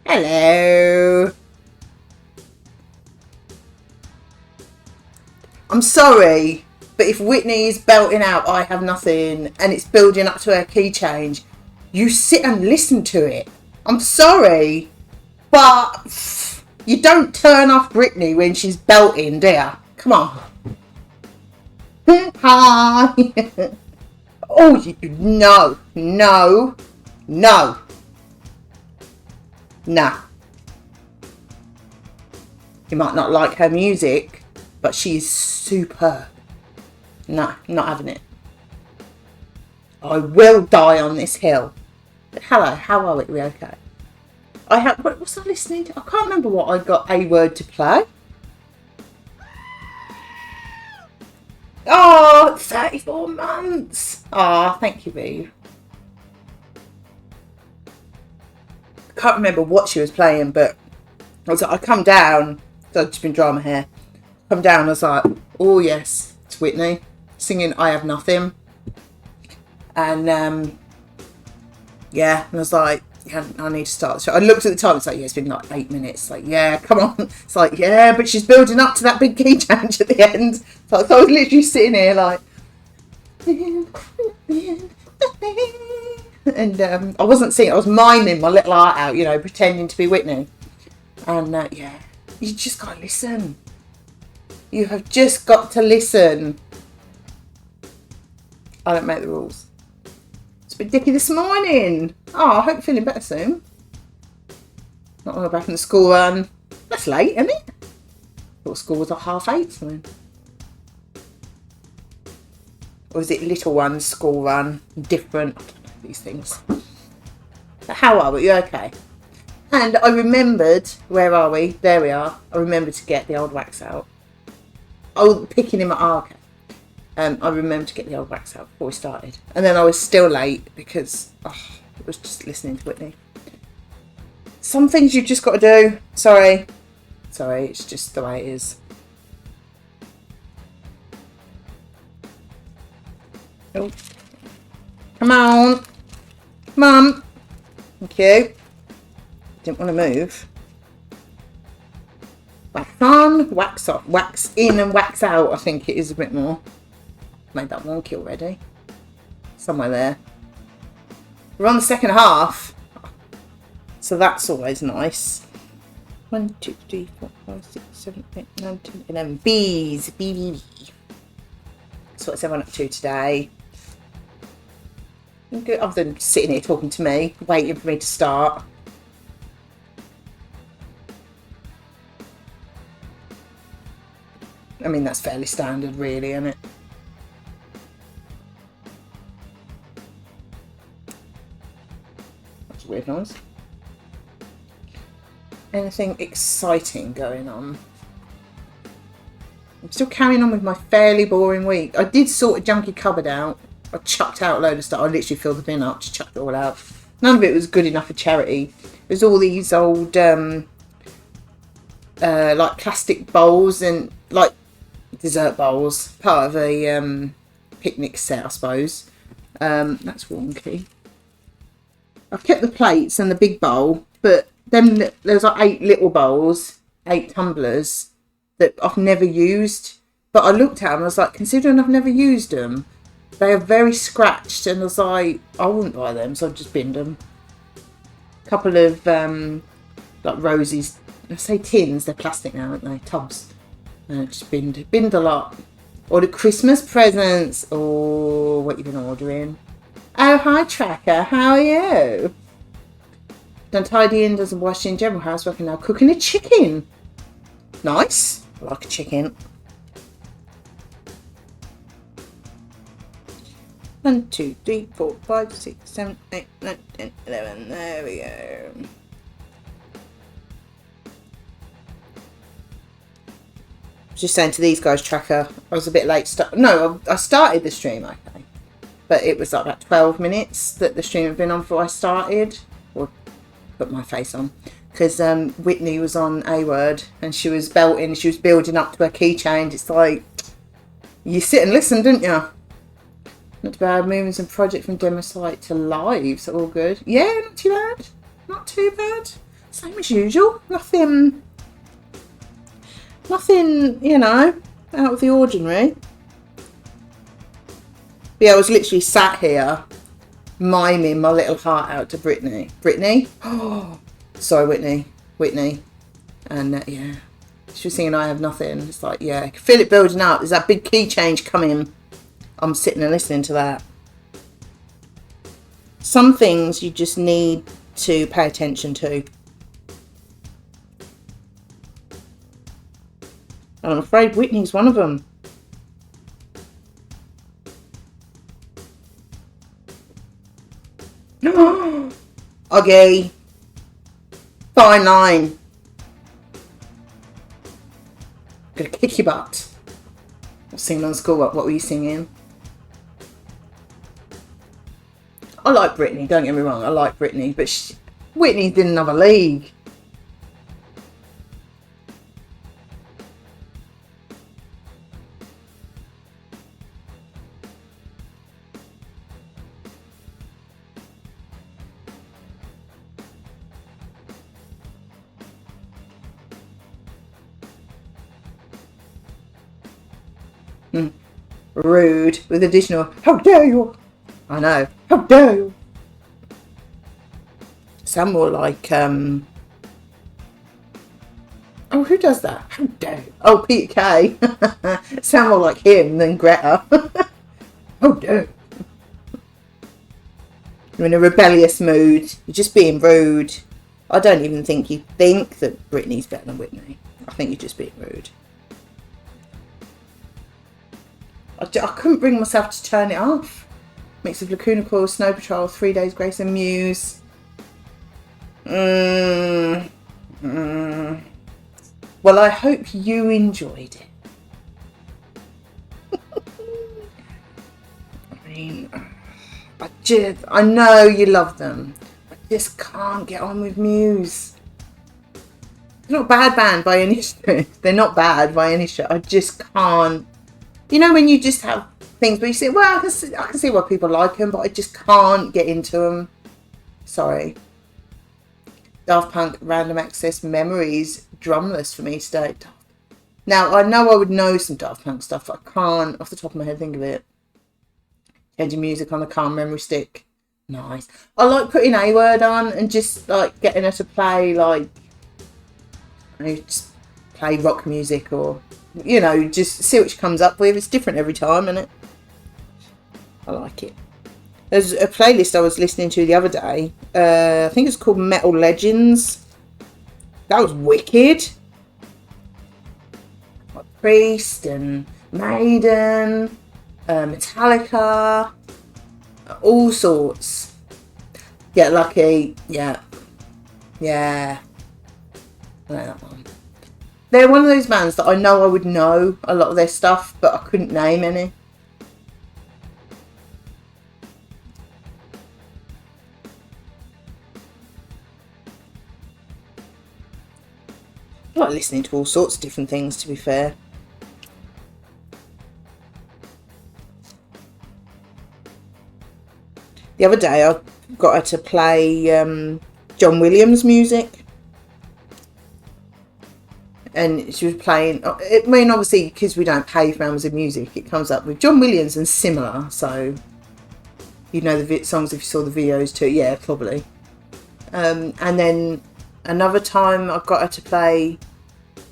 Hello. I'm sorry, but if Whitney's belting out I Have Nothing and it's building up to her key change, you sit and listen to it. I'm sorry, but you don't turn off Britney when she's belting, do you? Come on. Hi. Oh, no. Nah. You might not like her music, but she's superb. Nah, not having it. I will die on this hill. But hello, how are we? We okay? What was I listening to? I can't remember what I got A Word to play. Oh, 34 months. Oh, thank you, Bee. I can't remember what she was playing, but I come down. So I've just been drying my hair. Come down, I was like, oh yes, it's Whitney singing I Have Nothing. And and I was like, yeah, I need to start the show. I looked at the time, it's like, yeah, it's been like 8 minutes. Like, yeah, come on. It's like, yeah, but she's building up to that big key change at the end. So I was literally sitting here like, and I wasn't singing, I was miming my little heart out, you know, pretending to be Whitney. And yeah, you just gotta listen. You have just got to listen. I don't make the rules. It's a bit dicky this morning. Oh, I hope you're feeling better soon. Not long back in the school run. That's late, isn't it? I thought school was at 8:30 something. Or is it little one's school run? Different. I don't know these things. But how are we? You okay? And I remembered, where are we? There we are. I remembered to get the old wax out. Oh, picking him at okay. I remembered to get the old wax out before we started. And then I was still late because I was just listening to Whitney. Some things you've just got to do. Sorry, it's just the way it is. Oh. Come on. Thank you. Didn't want to move. Wax on, wax off, wax in and wax out. I think it is a bit more. Made that wonky already. Somewhere there. We're on the second half. So that's always nice. 1, 2, 3, 4, 5, 6, 7, 8, 9, 10, 11. Bees. B. So what's everyone up to today? Good. Other than sitting here talking to me, waiting for me to start. I mean, that's fairly standard, really, isn't it? That's a weird noise. Anything exciting going on? I'm still carrying on with my fairly boring week. I did sort a junky cupboard out. I chucked out a load of stuff. I literally filled the bin up, just chucked it all out. None of it was good enough for charity. It was all these old, like plastic bowls and like dessert bowls, part of a picnic set, I suppose. That's wonky. I've kept the plates and the big bowl, but then there's like 8 little bowls, 8 tumblers that I've never used. But I looked at them and I was like, considering I've never used them, they are very scratched, and I was like, I wouldn't buy them, so I just binned them. A couple of like Rosie's, I say tins, they're plastic now, aren't they? Tubs. Just binned a lot. Ordered Christmas presents. Oh, what you been ordering? Oh, hi Tracker, how are you? Done tidying, does the washing, general housework, and now cooking a chicken. Nice. I like a chicken. 1, 2, 3, 4, 5, 6, 7, 8, 9, 10, 11. There we go. Just saying to these guys, Tracker, I was a bit late. I started the stream, okay. But it was like about 12 minutes that the stream had been on before I started. Or put my face on. Because Whitney was on A Word and she was belting, she was building up to her key change. It's like, you sit and listen, didn't you? Not too bad. Moving some project from demo site to live. So all good. Yeah, not too bad. Not too bad. Same as usual. Nothing, you know, out of the ordinary. But yeah, I was literally sat here miming my little heart out to Brittany. Brittany? Oh, sorry, Whitney. And yeah, she was singing I Have Nothing. It's like, yeah, I can feel it building up. There's that big key change coming. I'm sitting and listening to that. Some things you just need to pay attention to. And I'm afraid Whitney's one of them. Okay. Fine line. Gonna kick your butt. I was singing on school. What were you singing? I like Britney, don't get me wrong, I like Britney, but Whitney's in another league. Rude, with additional, how dare you? I know, how dare you? Sound more like, oh, who does that? How dare you? Oh, Peter Kay. Sound more like him than Greta. How dare you? You're in a rebellious mood, you're just being rude. I don't even think you think that Britney's better than Whitney. I think you're just being rude. I couldn't bring myself to turn it off. Mix of Lacuna Coil, Snow Patrol, 3 Days Grace and Muse. Well, I hope you enjoyed it. I mean, I know you love them. I just can't get on with Muse. They're not a bad band by any stretch. They're not bad by any stretch. I just can't. You know when you just have things where you say, well, I can see why people like them, but I just can't get into them. Sorry. Daft Punk, Random Access Memories, drumless for me today. Now, I know I would know some Daft Punk stuff, but I can't, off the top of my head, think of it. Changing music on the Calm Memory Stick. Nice. I like putting A Word on and just, like, getting her to play, like, just play rock music or, you know, just see what she comes up with. It's different every time, isn't it? I like it. There's a playlist I was listening to the other day. I think it's called Metal Legends. That was wicked. Like Priest and Maiden, Metallica, all sorts. Get Lucky. Yeah. I know that one. They're one of those bands that I know I would know a lot of their stuff, but I couldn't name any. I like listening to all sorts of different things, to be fair. The other day I got her to play John Williams music. And she was playing, I mean, obviously, because we don't pay for Amazon Music, it comes up with John Williams and similar. So, you know the songs if you saw the videos too. Yeah, probably. And then another time I got her to play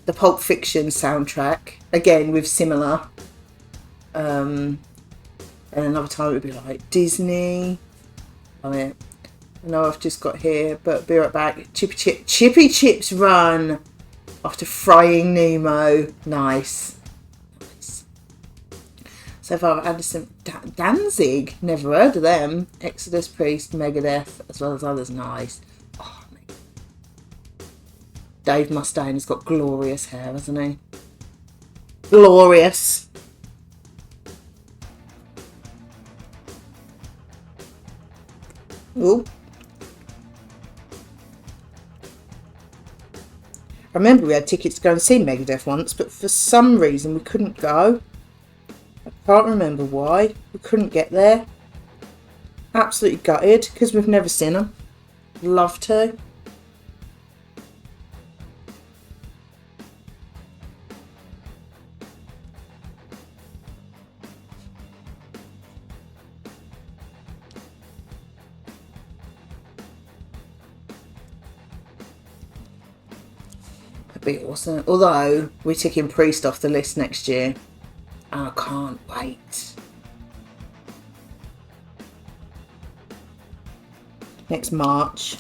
the Pulp Fiction soundtrack, again with similar. And another time it would be like Disney. I know I've just got here, but be right back. Chippy Chips Run. After Frying Nemo. Nice. So far, Anderson, Danzig. Never heard of them. Exodus, Priest, Megadeth, as well as others. Nice. Oh, Dave Mustaine has got glorious hair, hasn't he? Glorious. Ooh. I remember we had tickets to go and see Megadeth once, but for some reason we couldn't go. I can't remember why. We couldn't get there. Absolutely gutted, because we've never seen them. Love to. be awesome. Although we're taking Priest off the list next year. And I can't wait. Next March.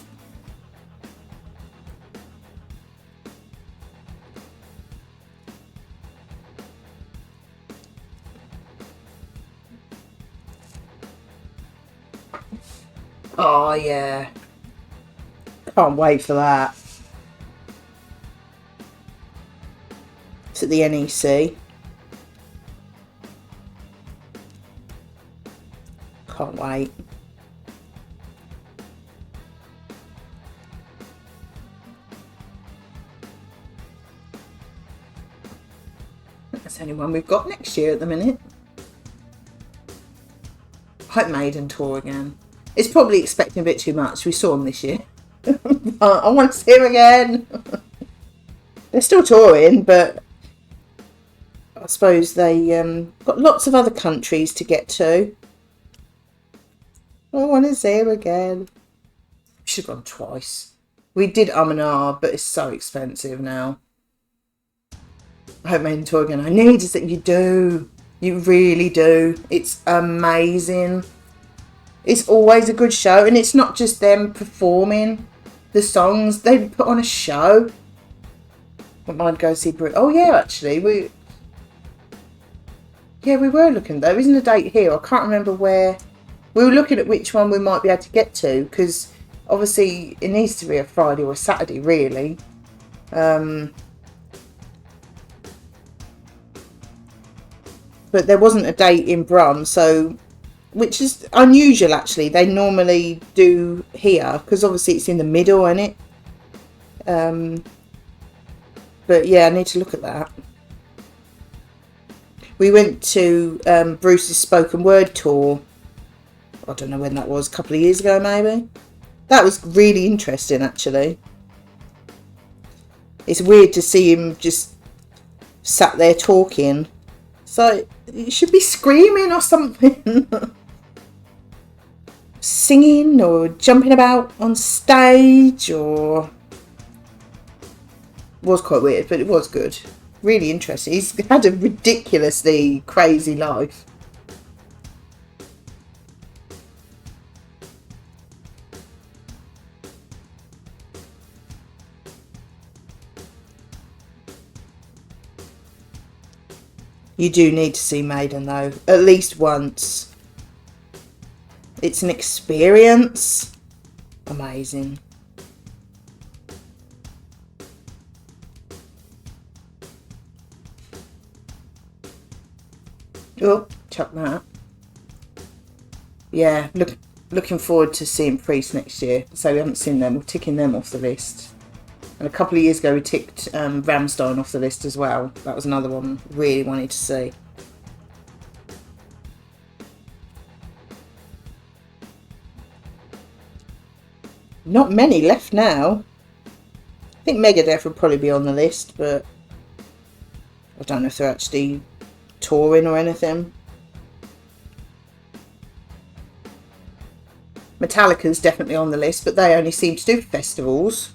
Oh yeah. Can't wait for that. It's at the NEC. Can't wait. That's the only one we've got next year at the minute. Hope Maiden tour again. It's probably expecting a bit too much. We saw them this year. I want to see them again. They're still touring, but I suppose they got lots of other countries to get to. I want to see them again. We should have gone twice. We did and ah, but it's so expensive now. I hope Maiden tour again. I need it that you do. You really do. It's amazing. It's always a good show, and it's not just them performing the songs. They put on a show. I might go see Brit. Oh yeah, actually we were looking. There isn't a date here. I can't remember where. We were looking at which one we might be able to get to, because obviously it needs to be a Friday or a Saturday, really. But there wasn't a date in Brum, so, which is unusual actually. They normally do here, because obviously it's in the middle, isn't it? But yeah, I need to look at that. We went to Bruce's spoken word tour. I don't know when that was, a couple of years ago maybe. That was really interesting actually. It's weird to see him just sat there talking. So you should be screaming or something. Singing or jumping about on stage, or... It was quite weird, but it was good. Really interesting. He's had a ridiculously crazy life. You do need to see Maiden though, at least once. It's an experience. Amazing. Oh, chuck that. Yeah, looking forward to seeing Priest next year. So we haven't seen them. We're ticking them off the list. And a couple of years ago we ticked Rammstein off the list as well. That was another one really wanted to see. Not many left now. I think Megadeth would probably be on the list, but I don't know if they're actually touring or anything. Metallica's definitely on the list, but they only seem to do festivals.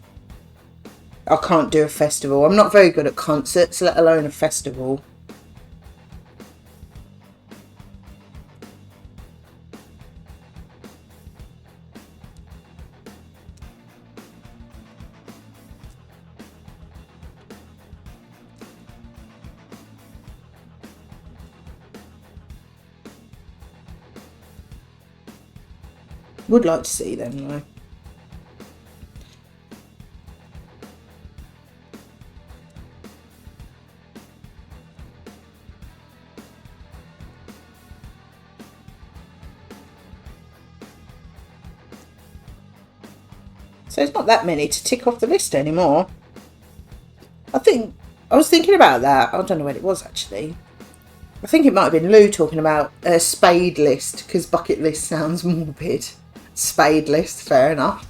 I can't do a festival. I'm not very good at concerts, let alone a festival. Would like to see them though. So it's not that many to tick off the list anymore. I was thinking about that. I don't know when it was actually. I think it might have been Lou talking about a spade list, because bucket list sounds morbid. Spade list, fair enough.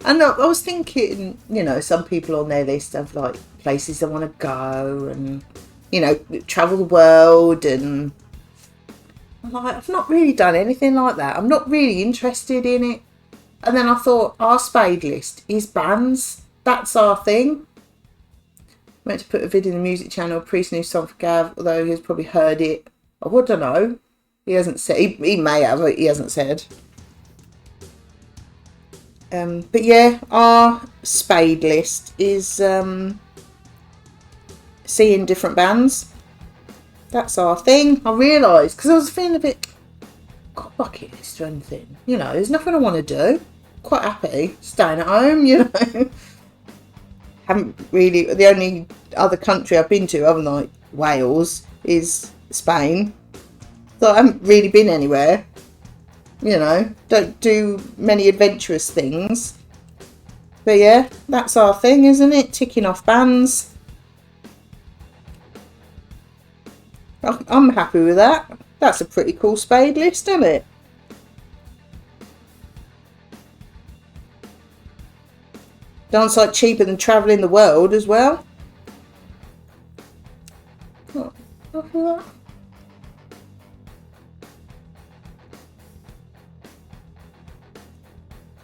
And I was thinking, you know, some people on their list have like places they want to go and, you know, travel the world, and I'm like, I've not really done anything like that. I'm not really interested in it. And then I thought, our spade list is bands. That's our thing. Meant to put a vid in the music channel, Priest new song for Gav, although he's probably heard it. I don't know. He hasn't said. He may have, but he hasn't said. But yeah, our spade list is seeing different bands. That's our thing. I realised, because I was feeling a bit, got a bucket list or anything. You know, there's nothing I want to do. Quite happy staying at home, you know. Haven't really, the only other country I've been to, other than like Wales, is Spain. So I haven't really been anywhere. You know, don't do many adventurous things. But yeah, that's our thing, isn't it? Ticking off bands. I'm happy with that. That's a pretty cool spade list, isn't it? Dance like cheaper than travelling the world as well. Oh,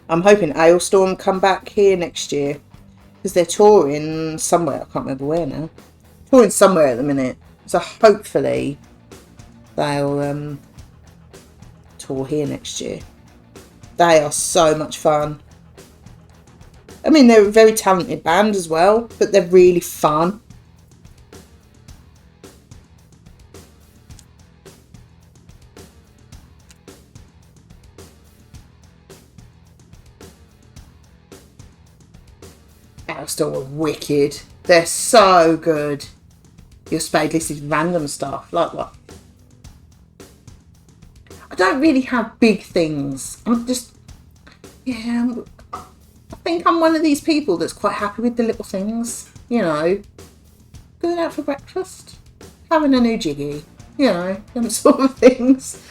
I'm hoping Alestorm come back here next year, because they're touring somewhere. I can't remember where now. Touring somewhere at the minute, so hopefully they'll tour here next year. They are so much fun. I mean, they're a very talented band as well, but they're really fun. Alestorm are wicked. They're so good. Your spade list is random stuff. Like what? I don't really have big things. I'm just, yeah, I think I'm one of these people that's quite happy with the little things. You know, going out for breakfast, having a new jiggy, you know, them sort of things.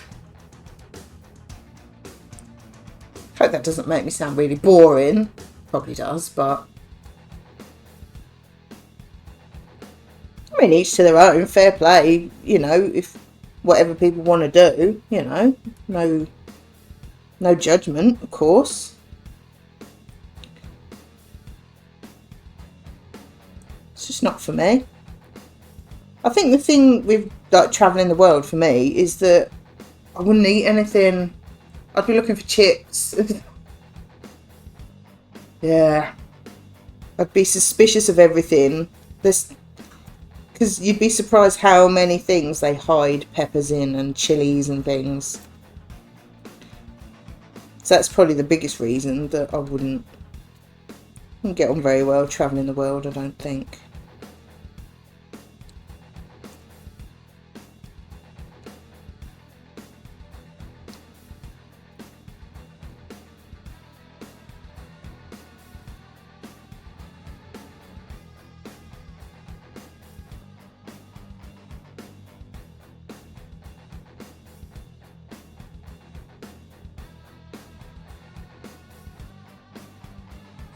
I hope that doesn't make me sound really boring. Probably does, but I mean, each to their own, fair play, you know, if whatever people want to do, you know, no judgment, of course. It's just not for me. I think the thing with like travelling the world for me is that I wouldn't eat anything. I'd be looking for chips. Yeah. I'd be suspicious of everything. Because you'd be surprised how many things they hide peppers in and chilies and things. So that's probably the biggest reason that I wouldn't get on very well travelling the world, I don't think.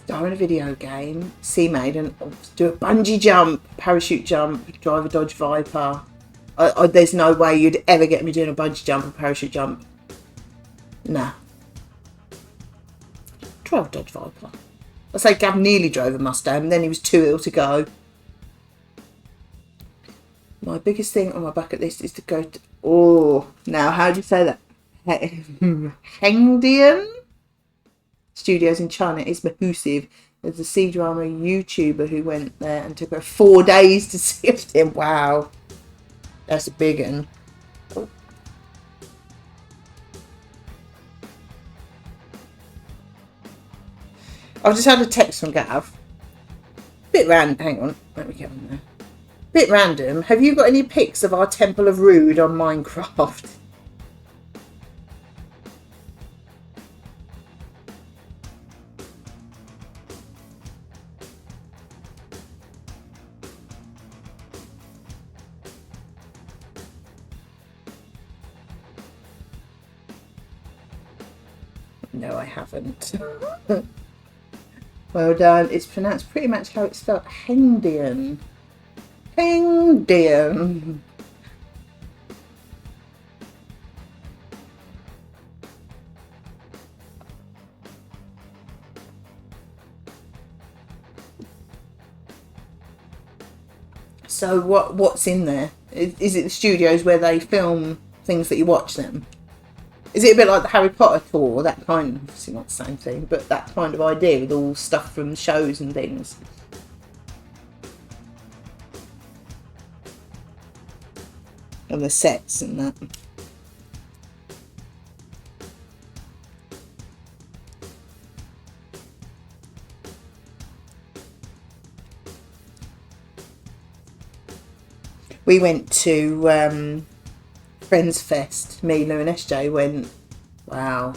Star in a video game, sea maiden, do a bungee jump, parachute jump, drive a Dodge Viper. There's no way you'd ever get me doing a bungee jump or parachute jump. Nah. Drive a Dodge Viper. I say Gav nearly drove a Mustang, and then he was too ill to go. My biggest thing on my bucket list is to go to... Oh, now how do you say that? Hengdian? Studios in China is Mahusive. There's a C-drama YouTuber who went there and took her 4 days to see him. Wow. That's a big one. Oh. I've just had a text from Gav. Bit random. Hang on. Let me get on there. Bit random. Have you got any pics of our Temple of Rude on Minecraft? No, I haven't. Well done. It's pronounced pretty much how it's spelled. Hengdian. Hengdian. So what's in there? Is it the studios where they film things that you watch then? Is it a bit like the Harry Potter tour? That kind, obviously not the same thing, but that kind of idea with all stuff from shows and things. And the sets and that. We went to Friends Fest. Me, Lou and SJ went, wow,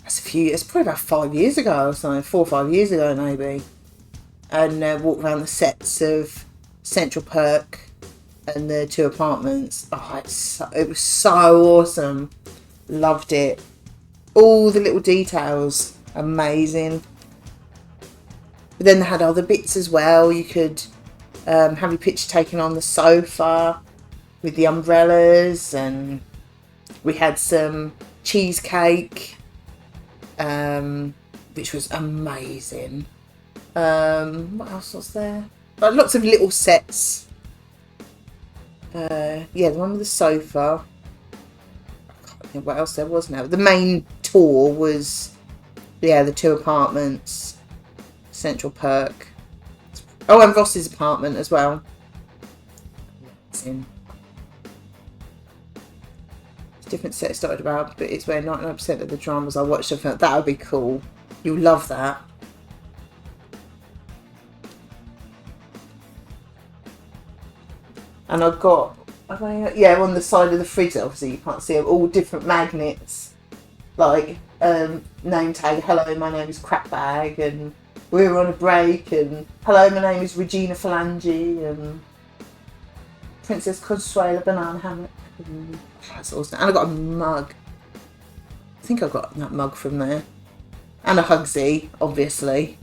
that's a few, it's probably about 5 years ago or something, 4 or 5 years ago maybe. And walked around the sets of Central Perk and the 2 apartments. Oh, it was so awesome. Loved it. All the little details, amazing. But then they had other bits as well. You could have your picture taken on the sofa with the umbrellas, and we had some cheesecake, which was amazing. What else was there? Lots of little sets. Yeah, the one with the sofa. I can't think what else there was now. The main tour was, yeah, the 2 apartments, Central Perk. Oh, and Ross's apartment as well. It's different set started about, but it's where 99% of the dramas I watched. I felt that would be cool. You'll love that. And I've got, yeah, on the side of the fridge, obviously you can't see them, all different magnets, like name tag, hello, my name is Crapbag, and we're on a break, and hello, my name is Regina Phalange, and Princess Consuela Banana Hammock. That's awesome. And I got a mug. I think I got that mug from there. And a Hugsy, obviously.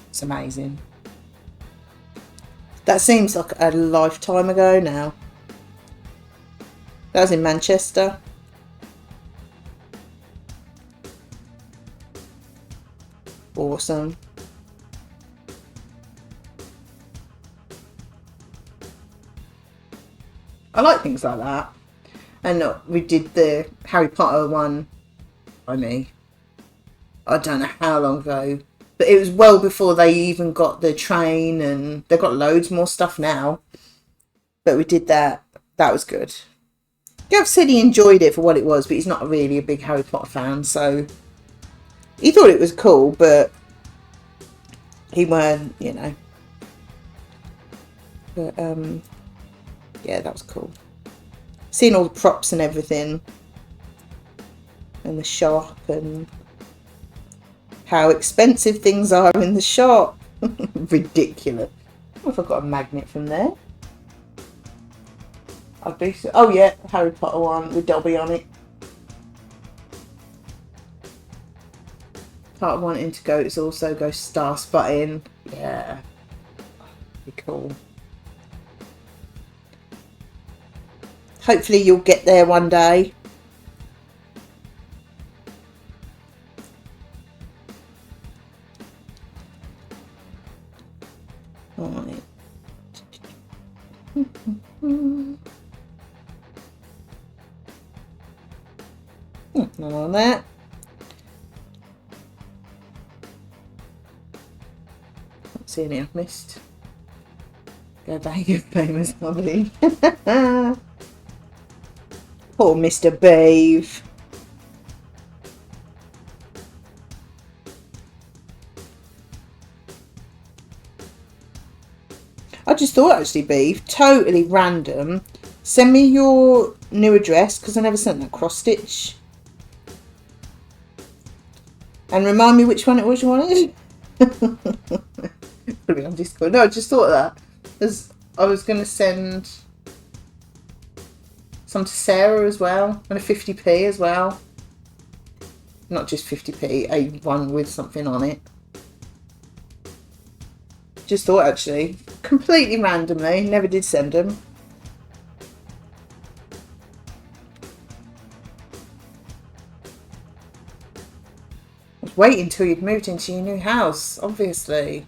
It's amazing. That seems like a lifetime ago now. That was in Manchester. Awesome. I like things like that. And we did the Harry Potter one by me. I don't know how long ago. But it was well before they even got the train, and they've got loads more stuff now. But we did that. That was good. Gav said he enjoyed it for what it was, but he's not really a big Harry Potter fan, so he thought it was cool, but he weren't, you know. But yeah, that was cool. Seeing all the props and everything, and the shop, and how expensive things are in the shop. Ridiculous. What if I got a magnet from there? I'd be so. Oh yeah, Harry Potter one with Dobby on it. Part of wanting to go is also go star spotting. Yeah, be cool. Hopefully you'll get there one day. Alright. None on that. Can't see any I've missed. Go back of famous comedy. Poor Mr. Beeve. I just thought, actually, Beeve, totally random. Send me your new address, because I never sent that cross stitch. And remind me which one it was you wanted. Put it on Discord. No, I just thought of that. As I was going to send some to Sarah as well, and a 50p as well. Not just 50p, a one with something on it. Just thought, actually, completely randomly, never did send them. I was waiting until you'd moved into your new house, obviously.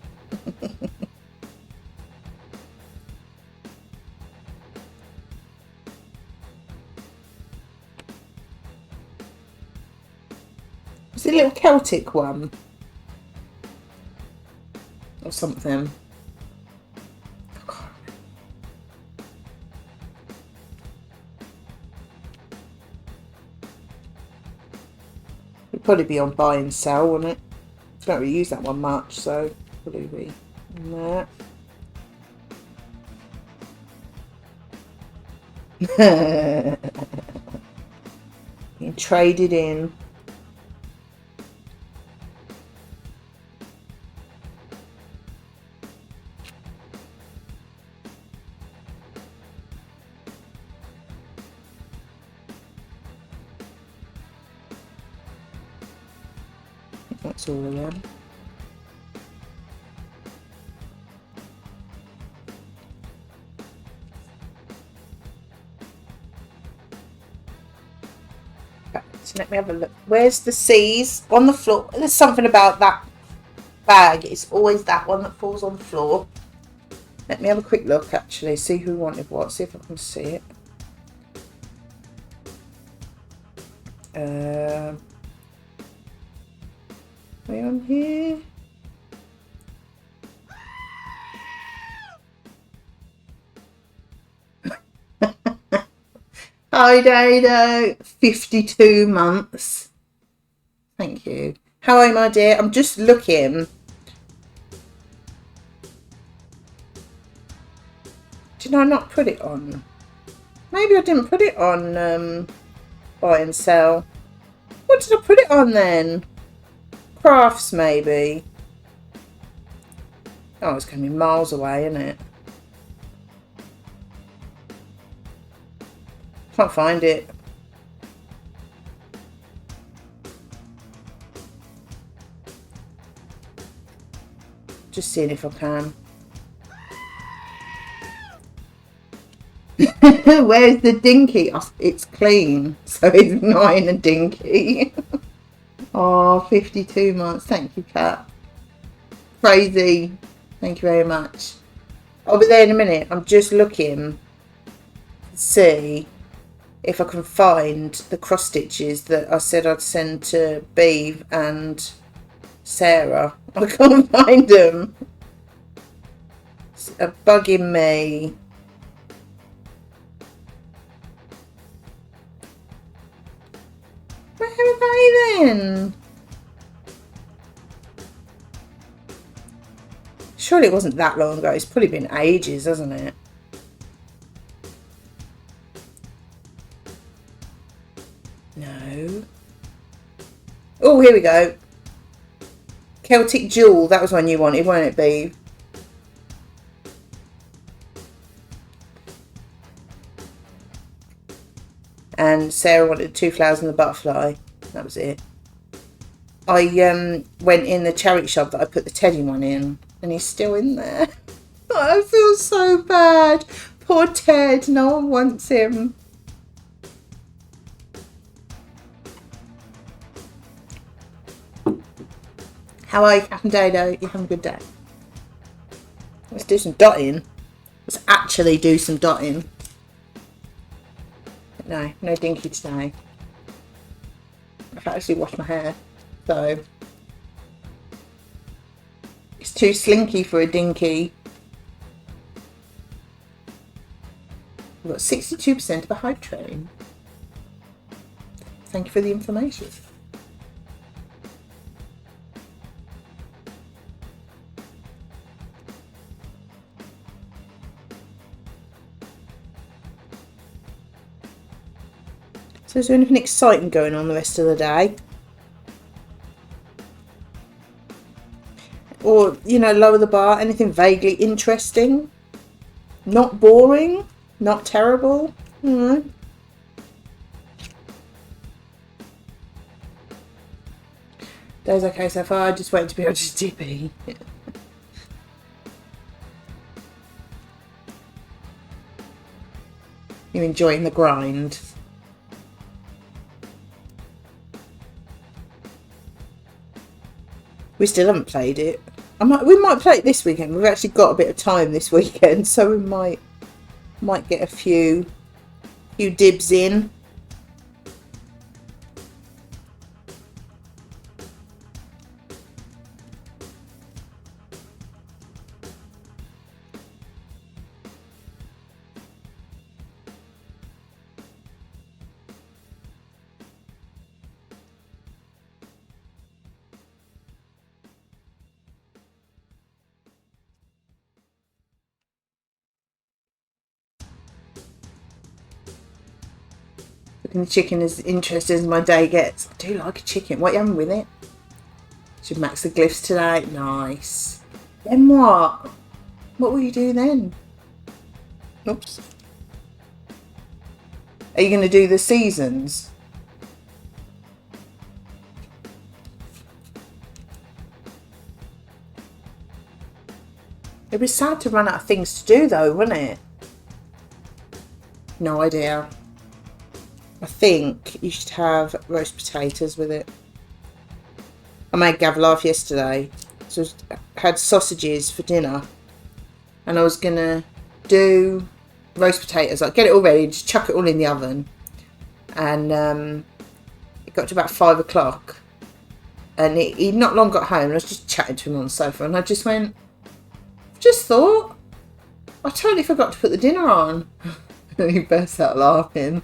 it a little Celtic one? Or something? It'd probably be on buy and sell, wouldn't it? I don't really use that one much, so probably be on there. Being traded in. That's all of them. So let me have a look. Where's the C's? On the floor. There's something about that bag. It's always that one that falls on the floor. Let me have a quick look actually. See who wanted what. See if I can see it. Way on here. Hi Dodo, 52 months. Thank you. How are you, my dear? I'm just looking. Did I not put it on? Maybe I didn't put it on buy and sell. What did I put it on then? Crafts maybe. Oh, it's going to be miles away, isn't it? Can't find it. Just seeing if I can. Where's the dinky? Oh, it's clean, so it's not in a dinky. Oh, 52 months. Thank you, Kat. Crazy. Thank you very much. I'll be there in a minute. I'm just looking to see if I can find the cross stitches that I said I'd send to Beeve and Sarah. I can't find them. It's bugging me. Where are they then? Surely it wasn't that long ago. It's probably been ages, hasn't it? No. Oh, here we go. Celtic Jewel. That was one you wanted, won't it be? And Sarah wanted 2 flowers and the butterfly. That was it. I went in the charity shop that I put the teddy one in, and he's still in there. I feel so bad. Poor Ted. No one wants him. How are you, Captain Dodo? You having a good day? Let's do some dotting. Let's actually do some dotting. No, no dinky today. I've actually washed my hair, so it's too slinky for a dinky. We've got 62% of a hype train. Thank you for the information. So is there anything exciting going on the rest of the day? Or, you know, lower the bar, anything vaguely interesting? Not boring? Not terrible? Day's okay so far, just waiting to be able to DP. You're enjoying the grind. We still haven't played it. We might play it this weekend. We've actually got a bit of time this weekend, so we might get a few dibs in. Cooking the chicken as interesting as my day gets. I do like a chicken. What are you having with it? Should max the glyphs today. Nice. Then what? What will you do then? Oops. Are you going to do the seasons? It'd be sad to run out of things to do though, wouldn't it? No idea. I think you should have roast potatoes with it. I made Gavlov yesterday. So I had sausages for dinner. And I was going to do roast potatoes. Like, get it all ready, just chuck it all in the oven. And it got to about 5 o'clock. And he'd not long got home. And I was just chatting to him on the sofa. And I just went, just thought, I totally forgot to put the dinner on. And he burst out laughing.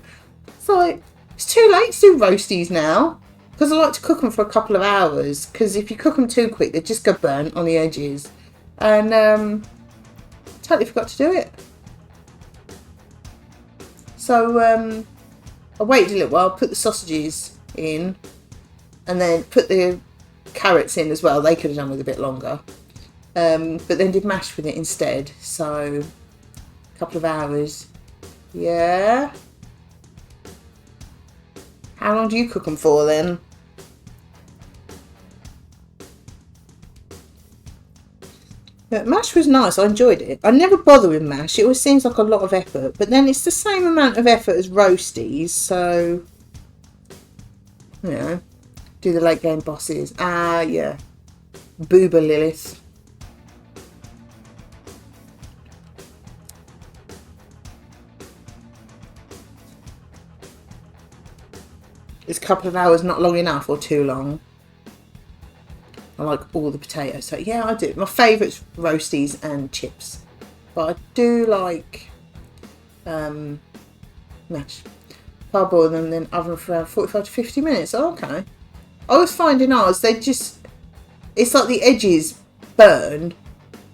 It's like, it's too late to do roasties now. Because I like to cook them for a couple of hours. Because if you cook them too quick, they just go burnt on the edges. And totally forgot to do it. So I waited a little while, put the sausages in. And then put the carrots in as well. They could have done with a bit longer. But then did mash with it instead. So a couple of hours. Yeah. How long do you cook them for then? But mash was nice. I enjoyed it. I never bother with mash. It always seems like a lot of effort. But then it's the same amount of effort as roasties. So, you know, do the late game bosses. Ah, yeah. Booba Lilith. Is a couple of hours not long enough or too long? I like all the potatoes. So yeah, I do. My favourite's roasties and chips. But I do like mash. Parboil them, then oven for around 45 to 50 minutes. Oh, okay. I was finding ours, they just... It's like the edges burn.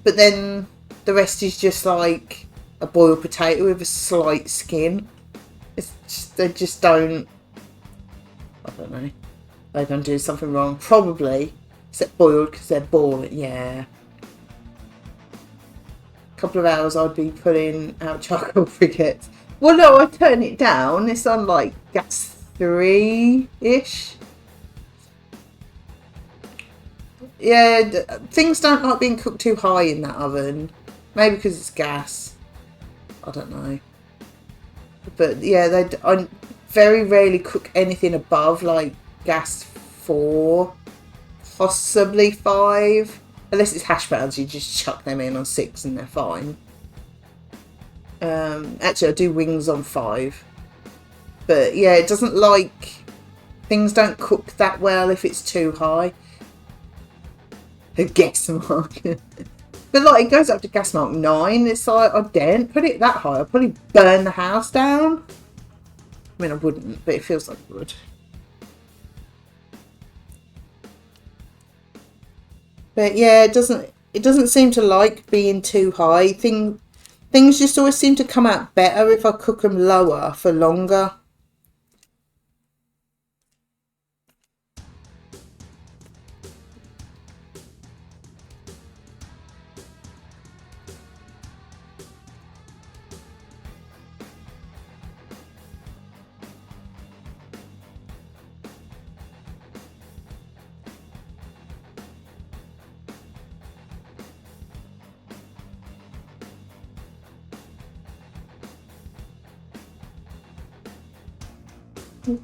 But then the rest is just like a boiled potato with a slight skin. It's just, they just don't... I don't know. They're going to do something wrong. Probably. Except boiled because they're boiling. Yeah. A couple of hours I'd be putting out charcoal briquettes. Well, no, I turn it down. It's on like gas 3-ish. Yeah, things don't like being cooked too high in that oven. Maybe because it's gas. I don't know. But yeah, I very rarely cook anything above like gas 4, possibly 5. Unless it's hash browns, you just chuck them in on 6 and they're fine. Actually, I do wings on 5. But yeah, it doesn't like... Things don't cook that well if it's too high. A gas mark. But like, it goes up to gas mark 9. It's like, I daren't put it that high. I'd probably burn the house down. I mean, I wouldn't, but it feels like I would. But yeah, it doesn't seem to like being too high. Things just always seem to come out better if I cook them lower for longer.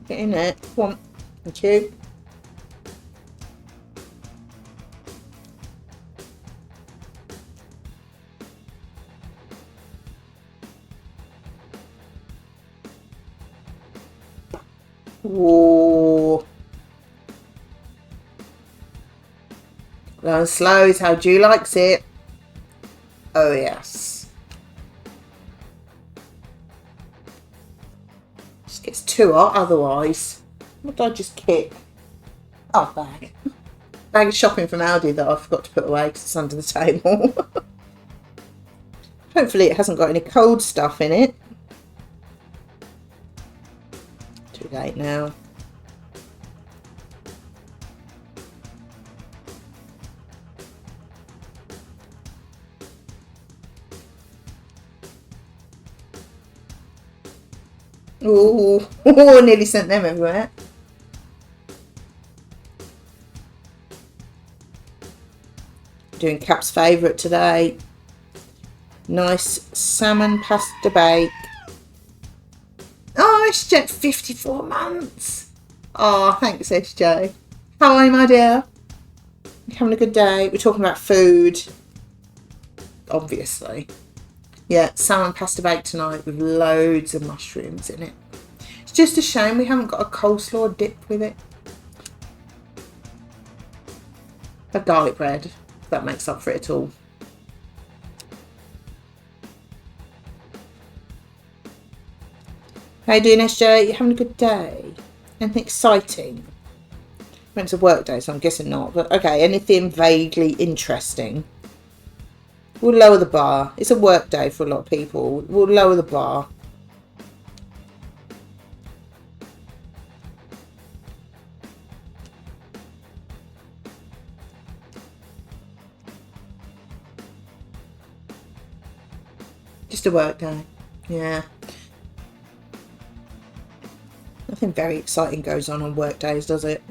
Get in it. Come on. Thank you. Whoa. Low and slow is how Jew likes it. Oh, yes. It's too hot otherwise. What did I just kick? Oh, bag. Bag of shopping from Aldi that I forgot to put away because it's under the table. Hopefully it hasn't got any cold stuff in it. Too Too late now. Ooh, nearly sent them everywhere. Doing Cap's favourite today. Nice salmon pasta bake. Oh, SJ, 54 months. Oh, thanks, SJ. How are you, my dear? You having a good day? We're talking about food. Obviously. Yeah, salmon pasta bake tonight with loads of mushrooms in it. It's just a shame we haven't got a coleslaw dip with it. A garlic bread. That makes up for it at all. How you doing, SJ? You having a good day? Anything exciting? Well, it's a work day, so I'm guessing not. But okay, anything vaguely interesting? We'll lower the bar. It's a work day for a lot of people. We'll lower the bar. Just a work day. Yeah. Nothing very exciting goes on work days, does it?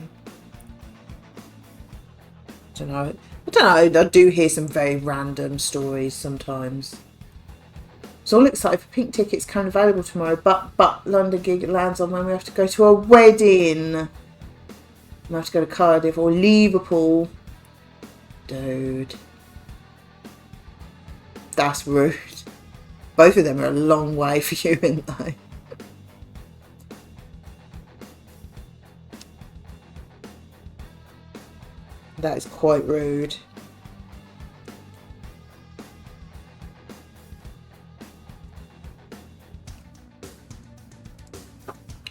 I don't know. I do hear some very random stories sometimes. It's all excited for pink tickets coming available tomorrow, but London gig lands on when we have to go to a wedding. We have to go to Cardiff or Liverpool. Dude. That's rude. Both of them are a long way for you, aren't they? That is quite rude.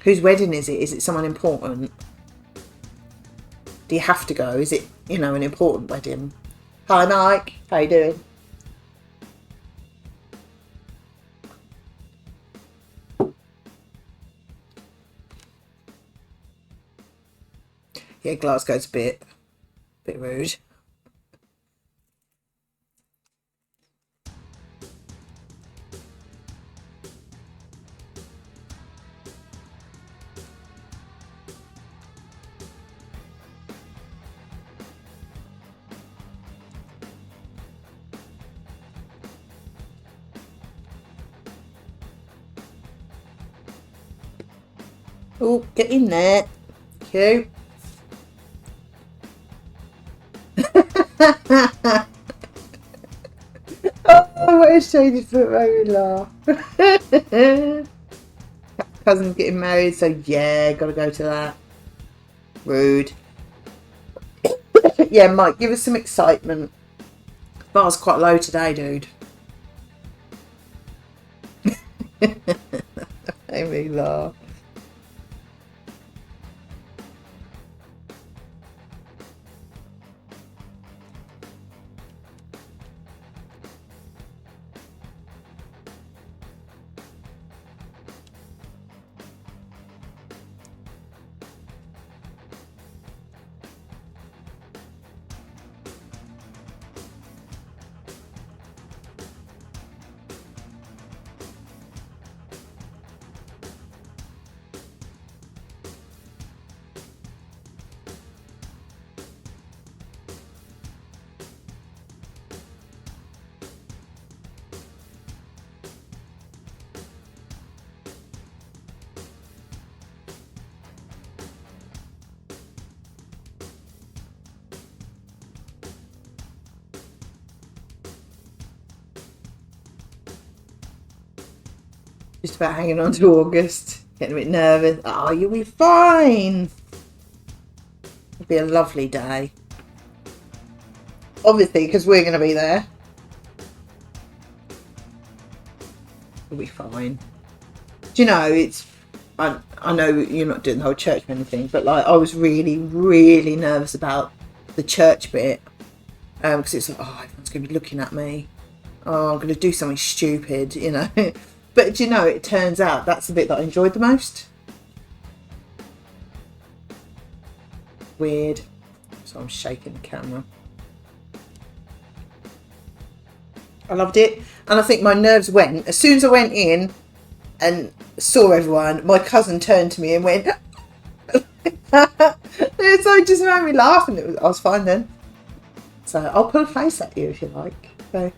Whose wedding is it? Is it someone important? Do you have to go? Is it, an important wedding? Hi, Mike. How you doing? Yeah, Glasgow's a bit rude. Oh, get in there. Cute. Oh, what a shady foot made me laugh. Cousin's getting married, so yeah, gotta go to that. Rude. Yeah, Mike, give us some excitement. Bar's quite low today, dude. Made me laugh. Just about hanging on to August. Getting a bit nervous. Oh, you'll be fine. It'll be a lovely day. Obviously, because we're going to be there. You'll be fine. Do you know, I know you're not doing the whole church or anything, but like I was really, really nervous about the church bit. Because it's like, oh, everyone's going to be looking at me. Oh, I'm going to do something stupid, But do you know, it turns out that's the bit that I enjoyed the most. weird. So I'm shaking the camera. I loved it. And I think my nerves went. As soon as I went in and saw everyone, my cousin turned to me and went... So it just made me laugh, and I was fine then. So I'll put a face at you if you like. So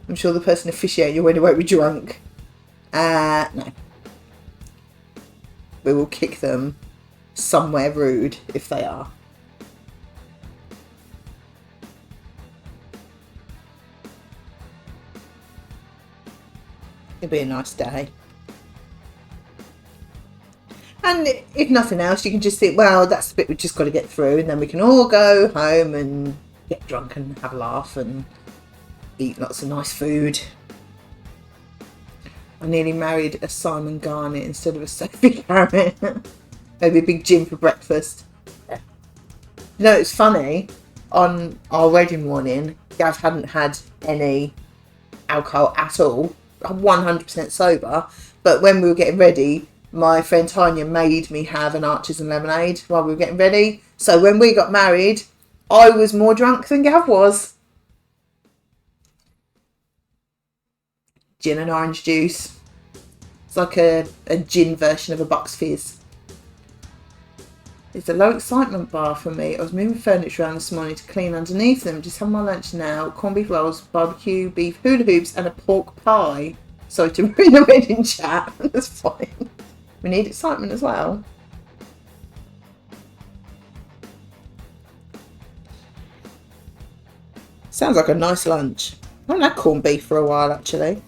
I'm sure the person officiating your wedding won't be drunk. No. We will kick them somewhere rude if they are. It'll be a nice day. And if nothing else, you can just think, well, that's the bit we've just got to get through, and then we can all go home and get drunk and have a laugh and eat lots of nice food. I nearly married a Simon Garnett instead of a Sophie Garrett. Maybe a big gin for breakfast. Yeah. You know, it's funny, on our wedding morning, Gav hadn't had any alcohol at all. I'm 100% sober. But when we were getting ready, my friend Tanya made me have an Archers and lemonade while we were getting ready. So when we got married, I was more drunk than Gav was. Gin and orange juice. It's like a gin version of a Bucks Fizz. It's a low excitement bar for me. I was moving furniture around this morning to clean underneath them. Just had my lunch now. Corned beef rolls, barbecue, beef hula hoops and a pork pie. Sorry to ruin the wedding chat. That's fine. We need excitement as well. Sounds like a nice lunch. I haven't had corned beef for a while actually.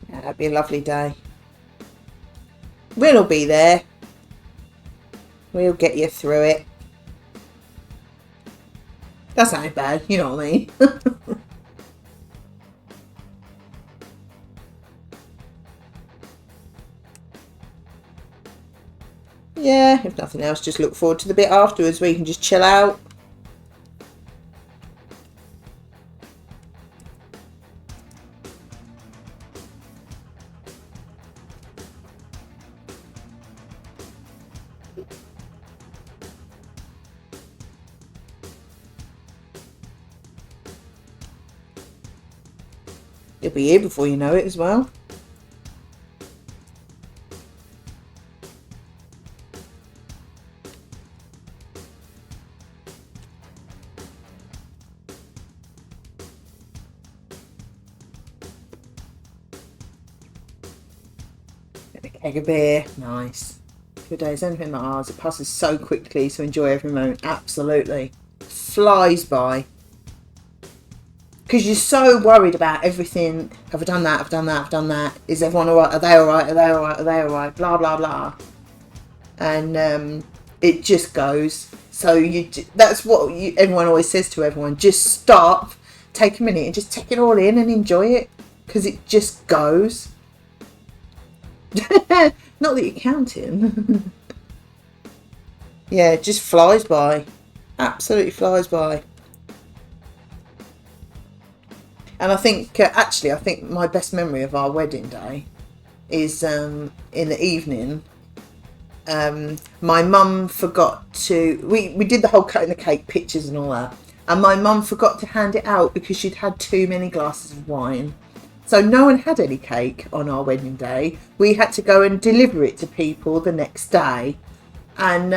Yeah, that'd be a lovely day. We'll all be there. We'll get you through it. That's not bad, you know what I mean? Yeah, if nothing else, just look forward to the bit afterwards where you can just chill out. You'll be here before you know it as well. Get a keg of beer. Nice. Good days, anything like ours. It passes so quickly, so enjoy every moment. Absolutely. Flies by. Because you're so worried about everything. Have I done that? Have I done that? Have I done that? Is everyone alright? Are they alright? Are they alright? Are they alright? Blah, blah, blah. And it just goes. So that's what everyone always says to everyone. Just stop, take a minute and just take it all in and enjoy it. Because it just goes. Not that you're counting. Yeah, it just flies by. Absolutely flies by. And I think, actually, I think my best memory of our wedding day is in the evening. My mum forgot to... We did the whole cutting the cake pictures and all that. And my mum forgot to hand it out because she'd had too many glasses of wine. So no one had any cake on our wedding day. We had to go and deliver it to people the next day. And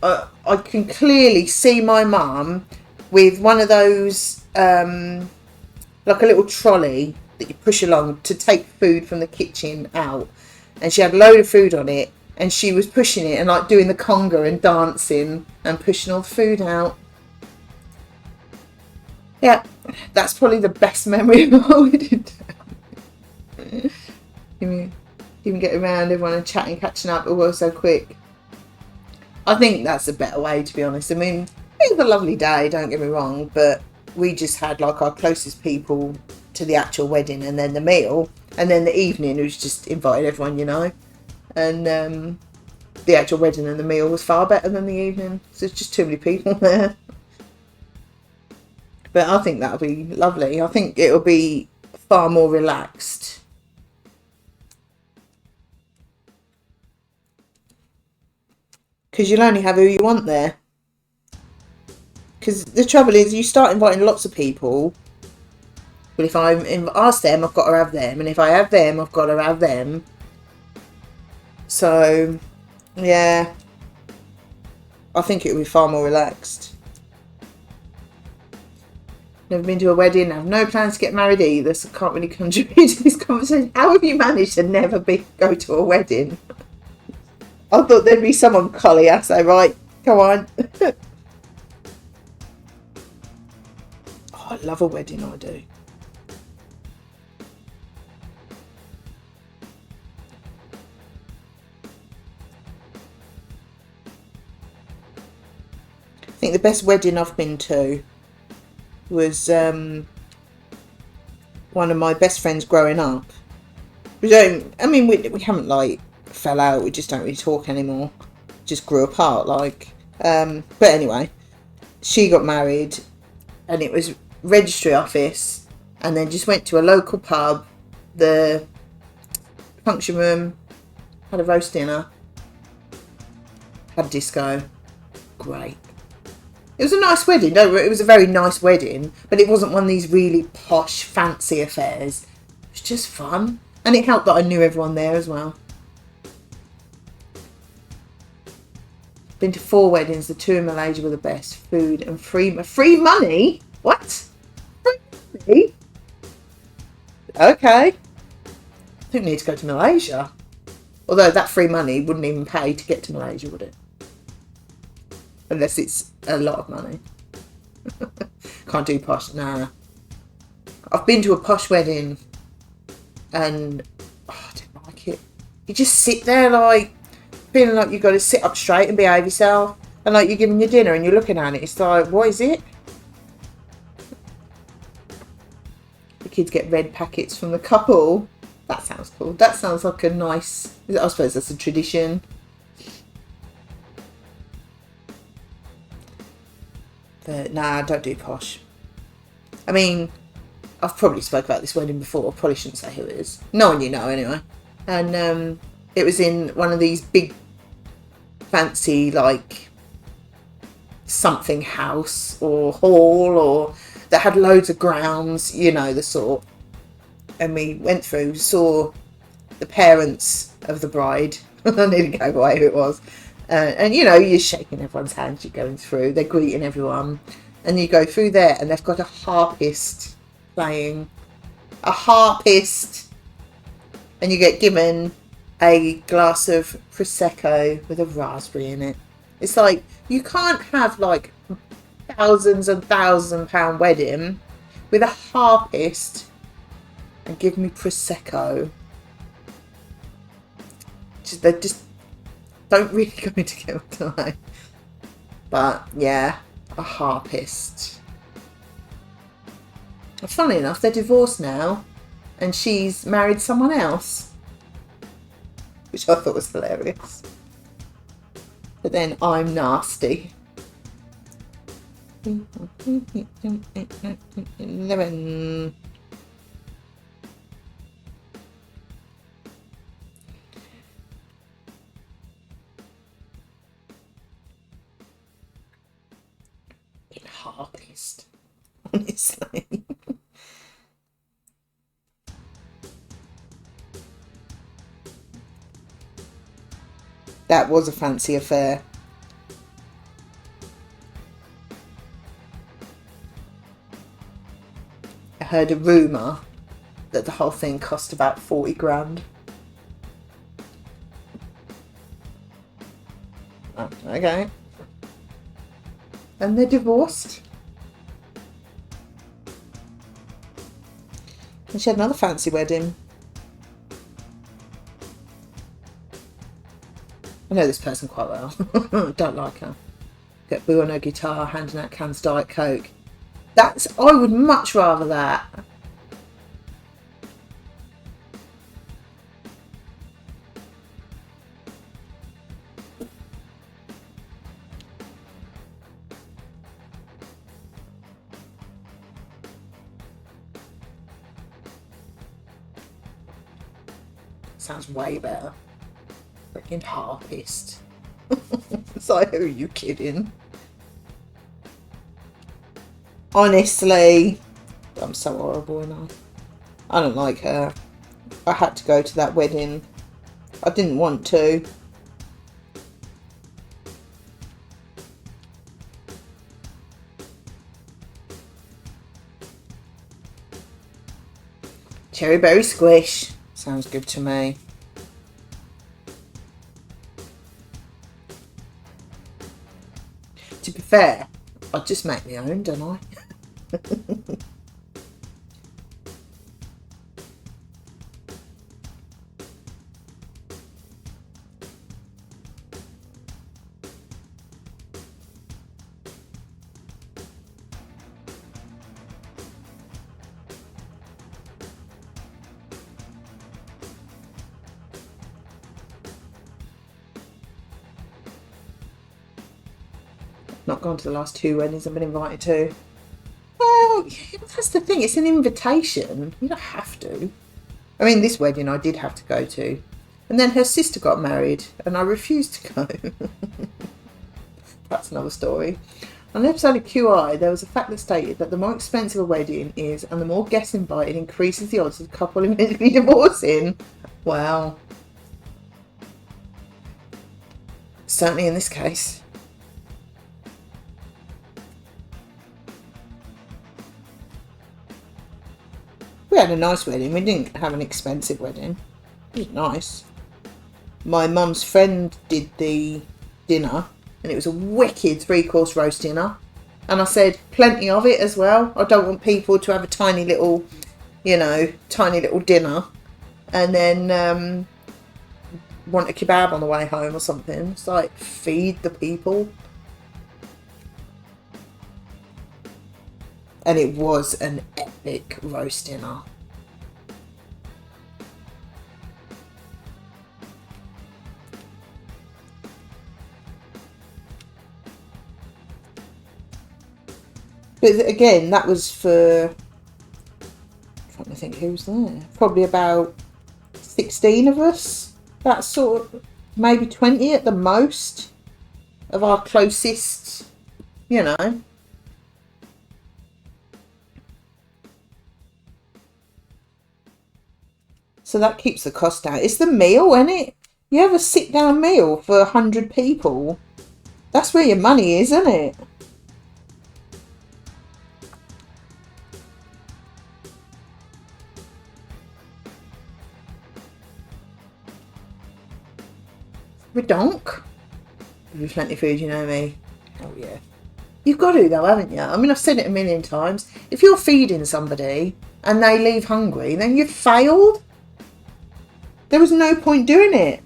I can clearly see my mum with one of those... like a little trolley that you push along to take food from the kitchen out. And she had a load of food on it. And she was pushing it and like doing the conga and dancing and pushing all the food out. Yeah, that's probably the best memory of our wedding day. Even getting around everyone and chatting, catching up, it was so quick. I think that's a better way, to be honest. I mean, it was a lovely day, don't get me wrong, but we just had like our closest people to the actual wedding and then the meal, and then the evening it was just invited everyone, you know. And the actual wedding and the meal was far better than the evening. So there's just too many people there. But I think that'll be lovely. I think it'll be far more relaxed. Because you'll only have who you want there. Because the trouble is, you start inviting lots of people. But if I ask them, I've got to have them. And if I have them, I've got to have them. So, yeah. I think it will be far more relaxed. Never been to a wedding. I have no plans to get married either. So I can't really contribute to this conversation. How have you managed to never go to a wedding? I thought there'd be someone colly. I say, right, come on. I love a wedding, I do. I think the best wedding I've been to was one of my best friends growing up. We haven't like fell out, we just don't really talk anymore. Just grew apart, like. But anyway, she got married and it was registry office, and then just went to a local pub, the function room, had a roast dinner, had a disco. Great. It was a nice wedding. No, it was a very nice wedding, but it wasn't one of these really posh, fancy affairs. It was just fun, and it helped that I knew everyone there as well. Been to 4 weddings. The 2 in Malaysia were the best. Food and free money. What? Free money? Okay. I think we need to go to Malaysia. Although that free money wouldn't even pay to get to Malaysia, would it? Unless it's a lot of money. Can't do posh. Nah. I've been to a posh wedding and I didn't like it. You just sit there like feeling like you've got to sit up straight and behave yourself. And like you're giving your dinner and you're looking at it. It's like, what is it? The kids get red packets from the couple. That sounds cool. That sounds like a nice... I suppose that's a tradition. But nah, don't do posh. I mean, I've probably spoke about this wedding before. I probably shouldn't say who it is. No one you know anyway. And it was in one of these big fancy like something house or hall or that had loads of grounds, you know, the sort. And we went through, saw the parents of the bride. I nearly gave away who it was. And you know, you're shaking everyone's hands, you're going through, they're greeting everyone, and you go through there and they've got a harpist playing. A harpist! And you get given a glass of Prosecco with a raspberry in it. It's like, you can't have like thousands and £1,000 wedding with a harpist and give me Prosecco. They're just don't really go together tonight. But yeah, a harpist. Funnily enough, they're divorced now and she's married someone else, which I thought was hilarious. But then I'm nasty. 11. Harpist, honestly. That was a fancy affair. I heard a rumour that the whole thing cost about 40 grand. Oh, okay. And they're divorced. And she had another fancy wedding. I know this person quite well. Don't like her. Get boo on her guitar, handing out cans of Diet Coke. I would much rather that. Sounds way better. Freaking harpist. It's like, who are you kidding? Honestly, I'm so horrible now. I don't like her. I had to go to that wedding. I didn't want to. Cherry berry squish. Sounds good to me. To be fair, I just make my own, don't I? Not gone to the last 2 weddings I've been invited to. Well, yeah, that's the thing. It's an invitation. You don't have to. I mean, this wedding I did have to go to. And then her sister got married and I refused to go. That's another story. On an episode of QI, there was a fact that stated that the more expensive a wedding is and the more guests invited increases the odds of the couple immediately divorcing. Wow. Certainly in this case. We had a nice wedding. We didn't have an expensive wedding. It was nice. My mum's friend did the dinner and it was a wicked 3-course roast dinner. And I said, plenty of it as well. I don't want people to have a tiny little, tiny little dinner and then want a kebab on the way home or something. It's like, feed the people. And it was an epic roast dinner. But again, that was for, I'm trying to think who was there. Probably about 16 of us. That sort of, maybe 20 at the most of our closest, So that keeps the cost down. It's the meal, isn't it? You have a sit-down meal for 100 people. That's where your money is, isn't it? Redonk. There's plenty of food, you know me. Oh yeah. You've got to though, haven't you? I mean, I've said it a million times. If you're feeding somebody and they leave hungry, then you've failed. There was no point doing it.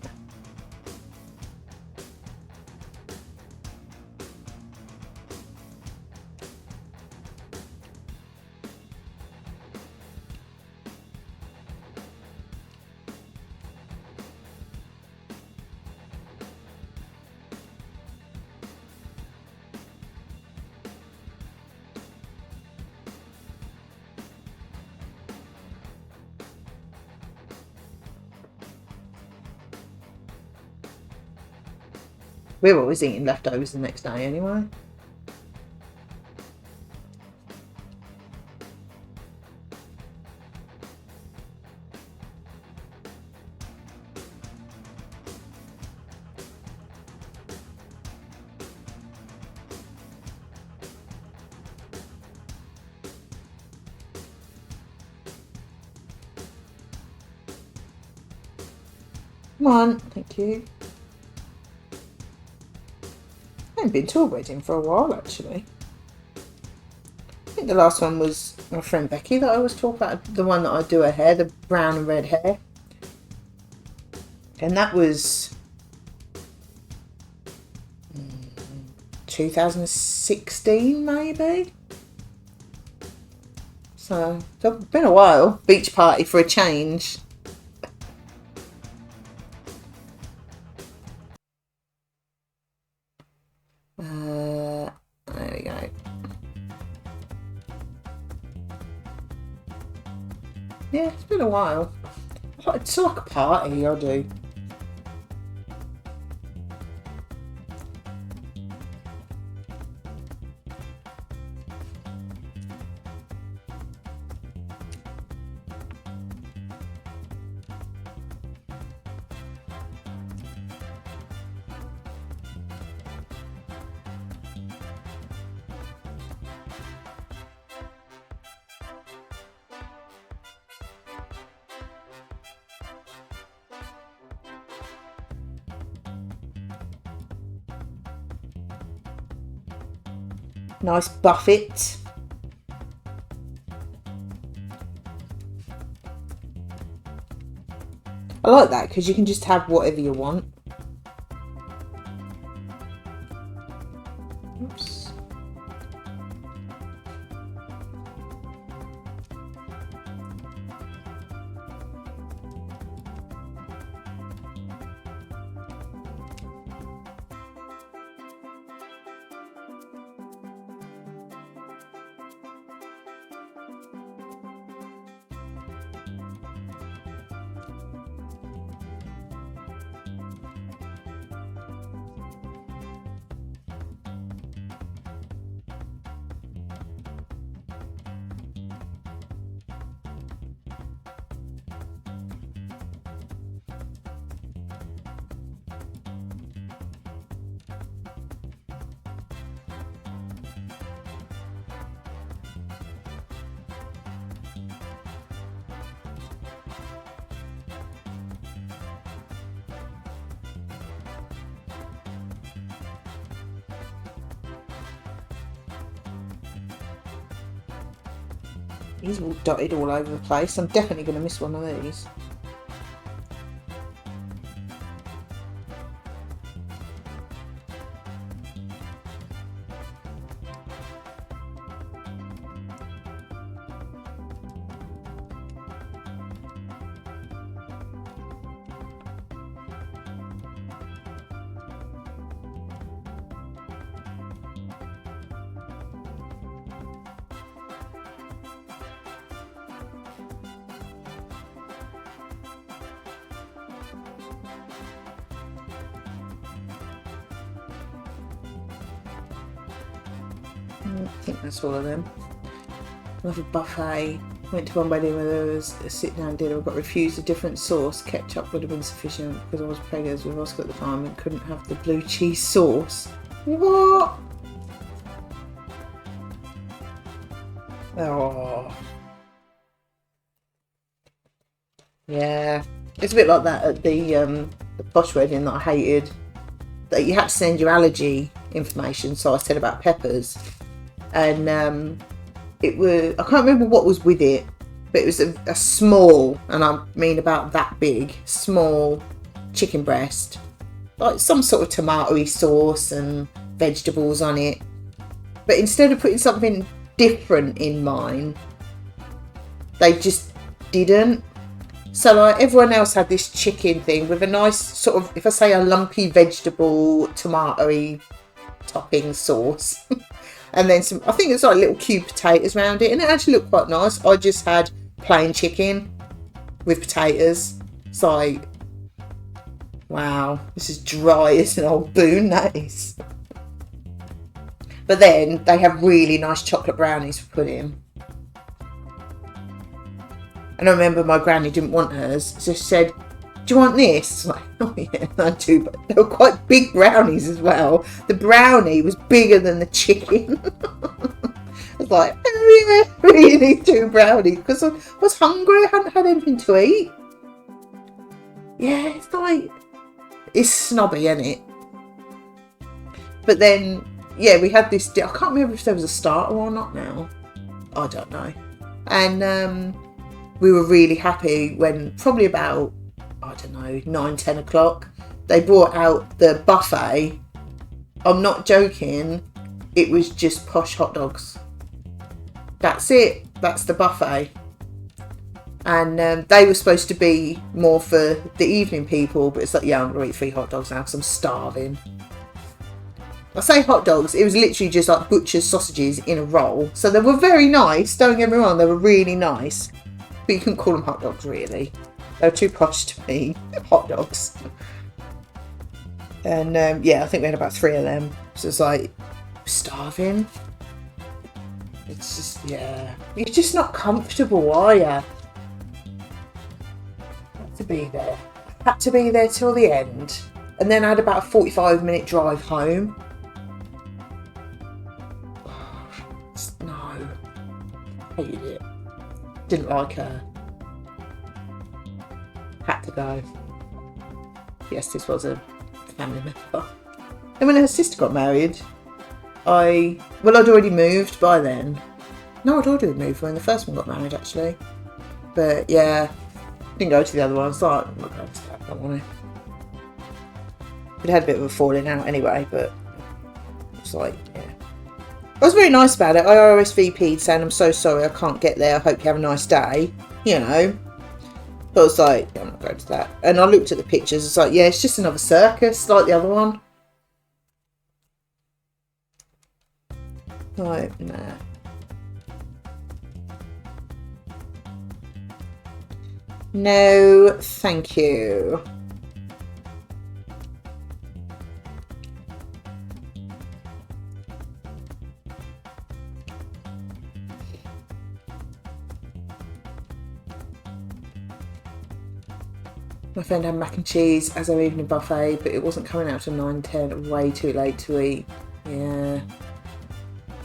We're always eating leftovers the next day anyway. Come on, thank you. I haven't been to a wedding for a while actually. I think the last one was my friend Becky that I always talk about, the one that I do her hair, the brown and red hair. And that was 2016 maybe. So it's been a while. Beach party for a change. There we go. Yeah, it's been a while. It's like a party, I do. Nice buffet. I like that because you can just have whatever you want. Oops. These are all dotted all over the place. I'm definitely going to miss one of these. I think that's all of them. Another buffet. Went to one wedding where there was a sit-down dinner. I got refused a different sauce. Ketchup would have been sufficient because I was pregnant with Oscar at the time and couldn't have the blue cheese sauce. What? Oh. Yeah. It's a bit like that at the posh wedding that I hated. That you had to send your allergy information, so I said about peppers. And it was, I can't remember what was with it, but it was a small, and I mean about that big, small chicken breast. Like some sort of tomatoey sauce and vegetables on it. But instead of putting something different in mine, they just didn't. So like everyone else had this chicken thing with a nice sort of, if I say a lumpy vegetable tomatoey topping sauce. And then some, I think it's like little cube potatoes around it. And it actually looked quite nice. I just had plain chicken with potatoes. It's like, wow, this is dry as an old boon, that is. But then they have really nice chocolate brownies for pudding. And I remember my granny didn't want hers. So she said, do you want this? Like, oh yeah, I do. But they were quite big brownies as well. The brownie was bigger than the chicken. I was like, oh yeah, really need 2 brownies. Because I was hungry. I hadn't had anything to eat. Yeah, it's like, it's snobby, isn't it? But then, yeah, we had this, I can't remember if there was a starter or not now. I don't know. And we were really happy when probably about, I don't know, 9, 10 o'clock, they brought out the buffet. I'm not joking. It was just posh hot dogs. That's it. That's the buffet. And they were supposed to be more for the evening people, but it's like, yeah, I'm going to eat 3 hot dogs now because I'm starving. I say hot dogs, it was literally just like butcher's sausages in a roll. So they were very nice, don't get me wrong, they were really nice. But you couldn't call them hot dogs, really. They were too posh to be hot dogs. And yeah, I think we had about 3 of them. So it's like, starving. It's just, yeah. You're just not comfortable, are you? Had to be there. Had to be there till the end. And then I had about a 45-minute drive home. No. Hated it. Didn't like her. Had to go. Yes, this was a family member. And when her sister got married, I'd already moved by then. No, I'd already moved when the first one got married, actually. But yeah, didn't go to the other one. So I'm not going to that. I don't want to. We'd had a bit of a falling out anyway, but it's like, yeah. I was very nice about it. I RSVP'd saying, I'm so sorry, I can't get there. I hope you have a nice day. You know. But I was like, yeah, I'm not going to that. And I looked at the pictures. It's like, yeah, it's just another circus like the other one. Like, nah. No, thank you. My friend had mac and cheese as our evening buffet, but it wasn't coming out till 9:10. Way too late to eat. Yeah.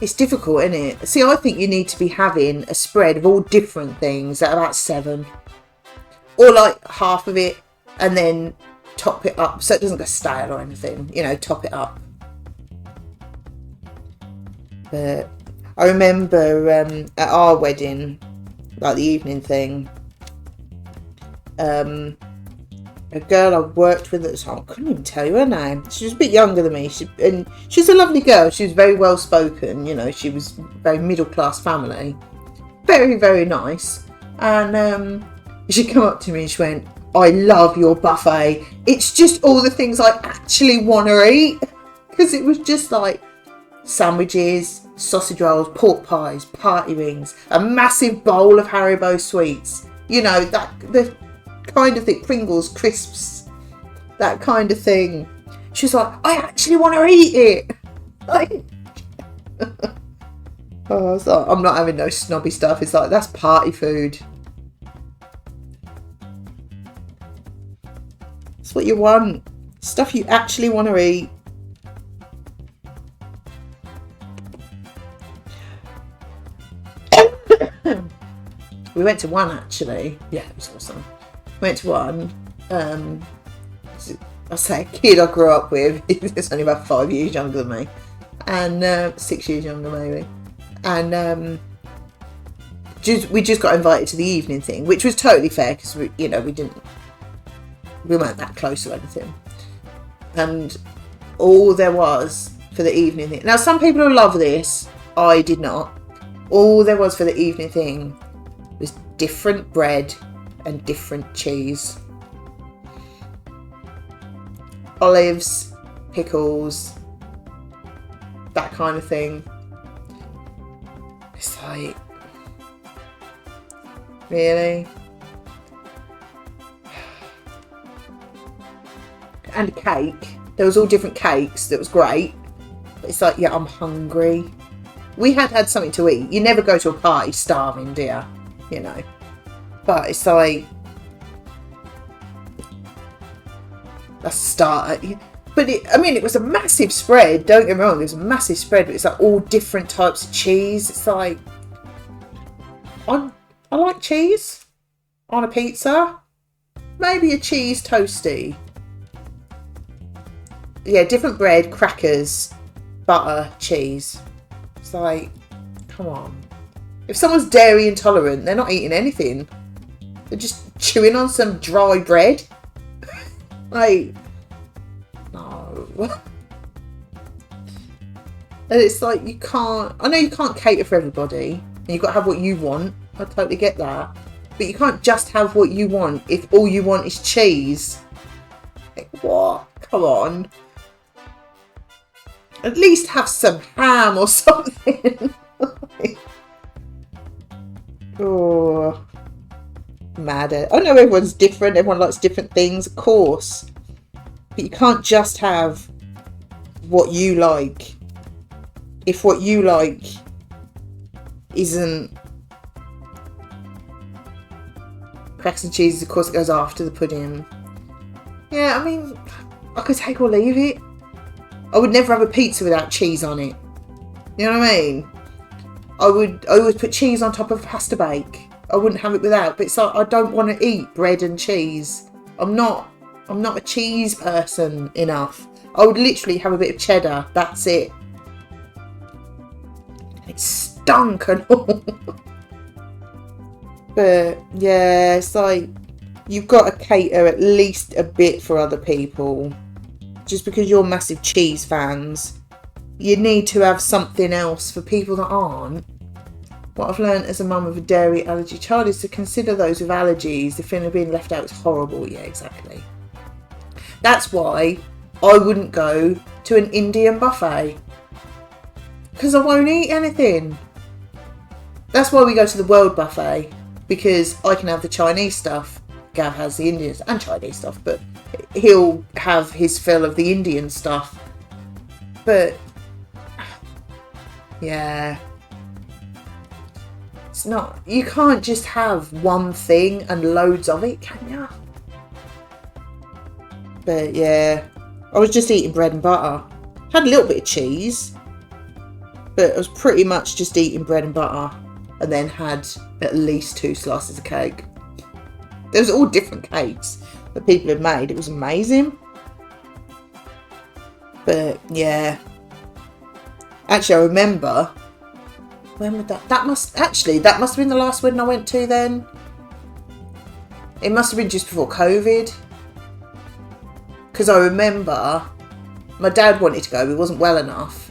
It's difficult, isn't it? See, I think you need to be having a spread of all different things at about 7. Or like half of it and then top it up so it doesn't go stale or anything. You know, top it up. But I remember at our wedding, like the evening thing, a girl I worked with at the time, I couldn't even tell you her name. She was a bit younger than me. She's a lovely girl. She was very well spoken. You know, she was very middle class family. Very, very nice. And she came up to me and she went, I love your buffet. It's just all the things I actually want to eat. Because it was just like sandwiches, sausage rolls, pork pies, party rings, a massive bowl of Haribo sweets. You know, the kind of thing, Pringles, crisps, that kind of thing. She's like, I actually want to eat it. Like, oh, I was like, I'm not having no snobby stuff. It's like, that's party food. That's what you want. Stuff you actually want to eat. We went to one actually. Yeah, it was awesome. Went to one. I say a kid I grew up with. He's only about 5 years younger than me, and 6 years younger maybe. And we just got invited to the evening thing, which was totally fair because we weren't that close or anything. And all there was for the evening thing. Now some people will love this. I did not. All there was for the evening thing was different bread and different cheese. Olives, pickles, that kind of thing. It's like, really? And a cake. There was all different cakes. That was great. But it's like, yeah, I'm hungry. We had something to eat. You never go to a party starving, do you? You know. But it's like, that's a start. But it was a massive spread. Don't get me wrong, it was a massive spread. But it's like all different types of cheese. It's like, I like cheese on a pizza. Maybe a cheese toasty. Yeah, different bread, crackers, butter, cheese. It's like, come on. If someone's dairy intolerant, they're not eating anything. They're just chewing on some dry bread. Like, no. And it's like, you can't, I know you can't cater for everybody. And you've got to have what you want. I totally get that. But you can't just have what you want if all you want is cheese. Like, what? Come on. At least have some ham or something. Oh. mad at. I know everyone's different. Everyone likes different things, of course. But you can't just have what you like. If what you like isn't cracks and cheese, of course it goes after the pudding. Yeah, I mean, I could take or leave it. I would never have a pizza without cheese on it. You know what I mean? I always put cheese on top of pasta bake. I wouldn't have it without. But it's like, I don't want to eat bread and cheese. I'm not a cheese person enough. I would literally have a bit of cheddar. That's it. It stunk and all. But yeah, it's like you've got to cater at least a bit for other people. Just because you're massive cheese fans, you need to have something else for people that aren't. What I've learned as a mum of a dairy allergy child is to consider those with allergies. The feeling of being left out is horrible. Yeah, exactly. That's why I wouldn't go to an Indian buffet. Because I won't eat anything. That's why we go to the World Buffet. Because I can have the Chinese stuff. Gav has the Indian and Chinese stuff. But he'll have his fill of the Indian stuff. But yeah, it's not, you can't just have one thing and loads of it, can you? But yeah, I was just eating bread and butter. Had a little bit of cheese, but I was pretty much just eating bread and butter, and then had at least 2 slices of cake. There was all different cakes that people had made. It was amazing. But yeah, actually I remember, when would that must have been the last wedding I went to then. It must have been just before COVID, because I remember my dad wanted to go, but he wasn't well enough,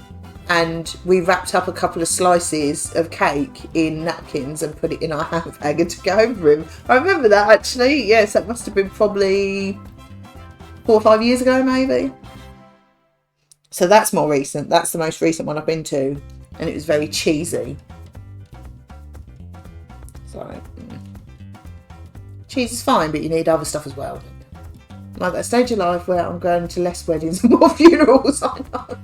and we wrapped up a couple of slices of cake in napkins and put it in our handbag and took it home for him. I remember that actually. Yes, that must have been probably 4 or 5 years ago maybe. So that's more recent. That's the most recent one I've been to. And it was very cheesy. So, cheese is fine, but you need other stuff as well. I'm at that stage of life where I'm going to less weddings and more funerals. I know.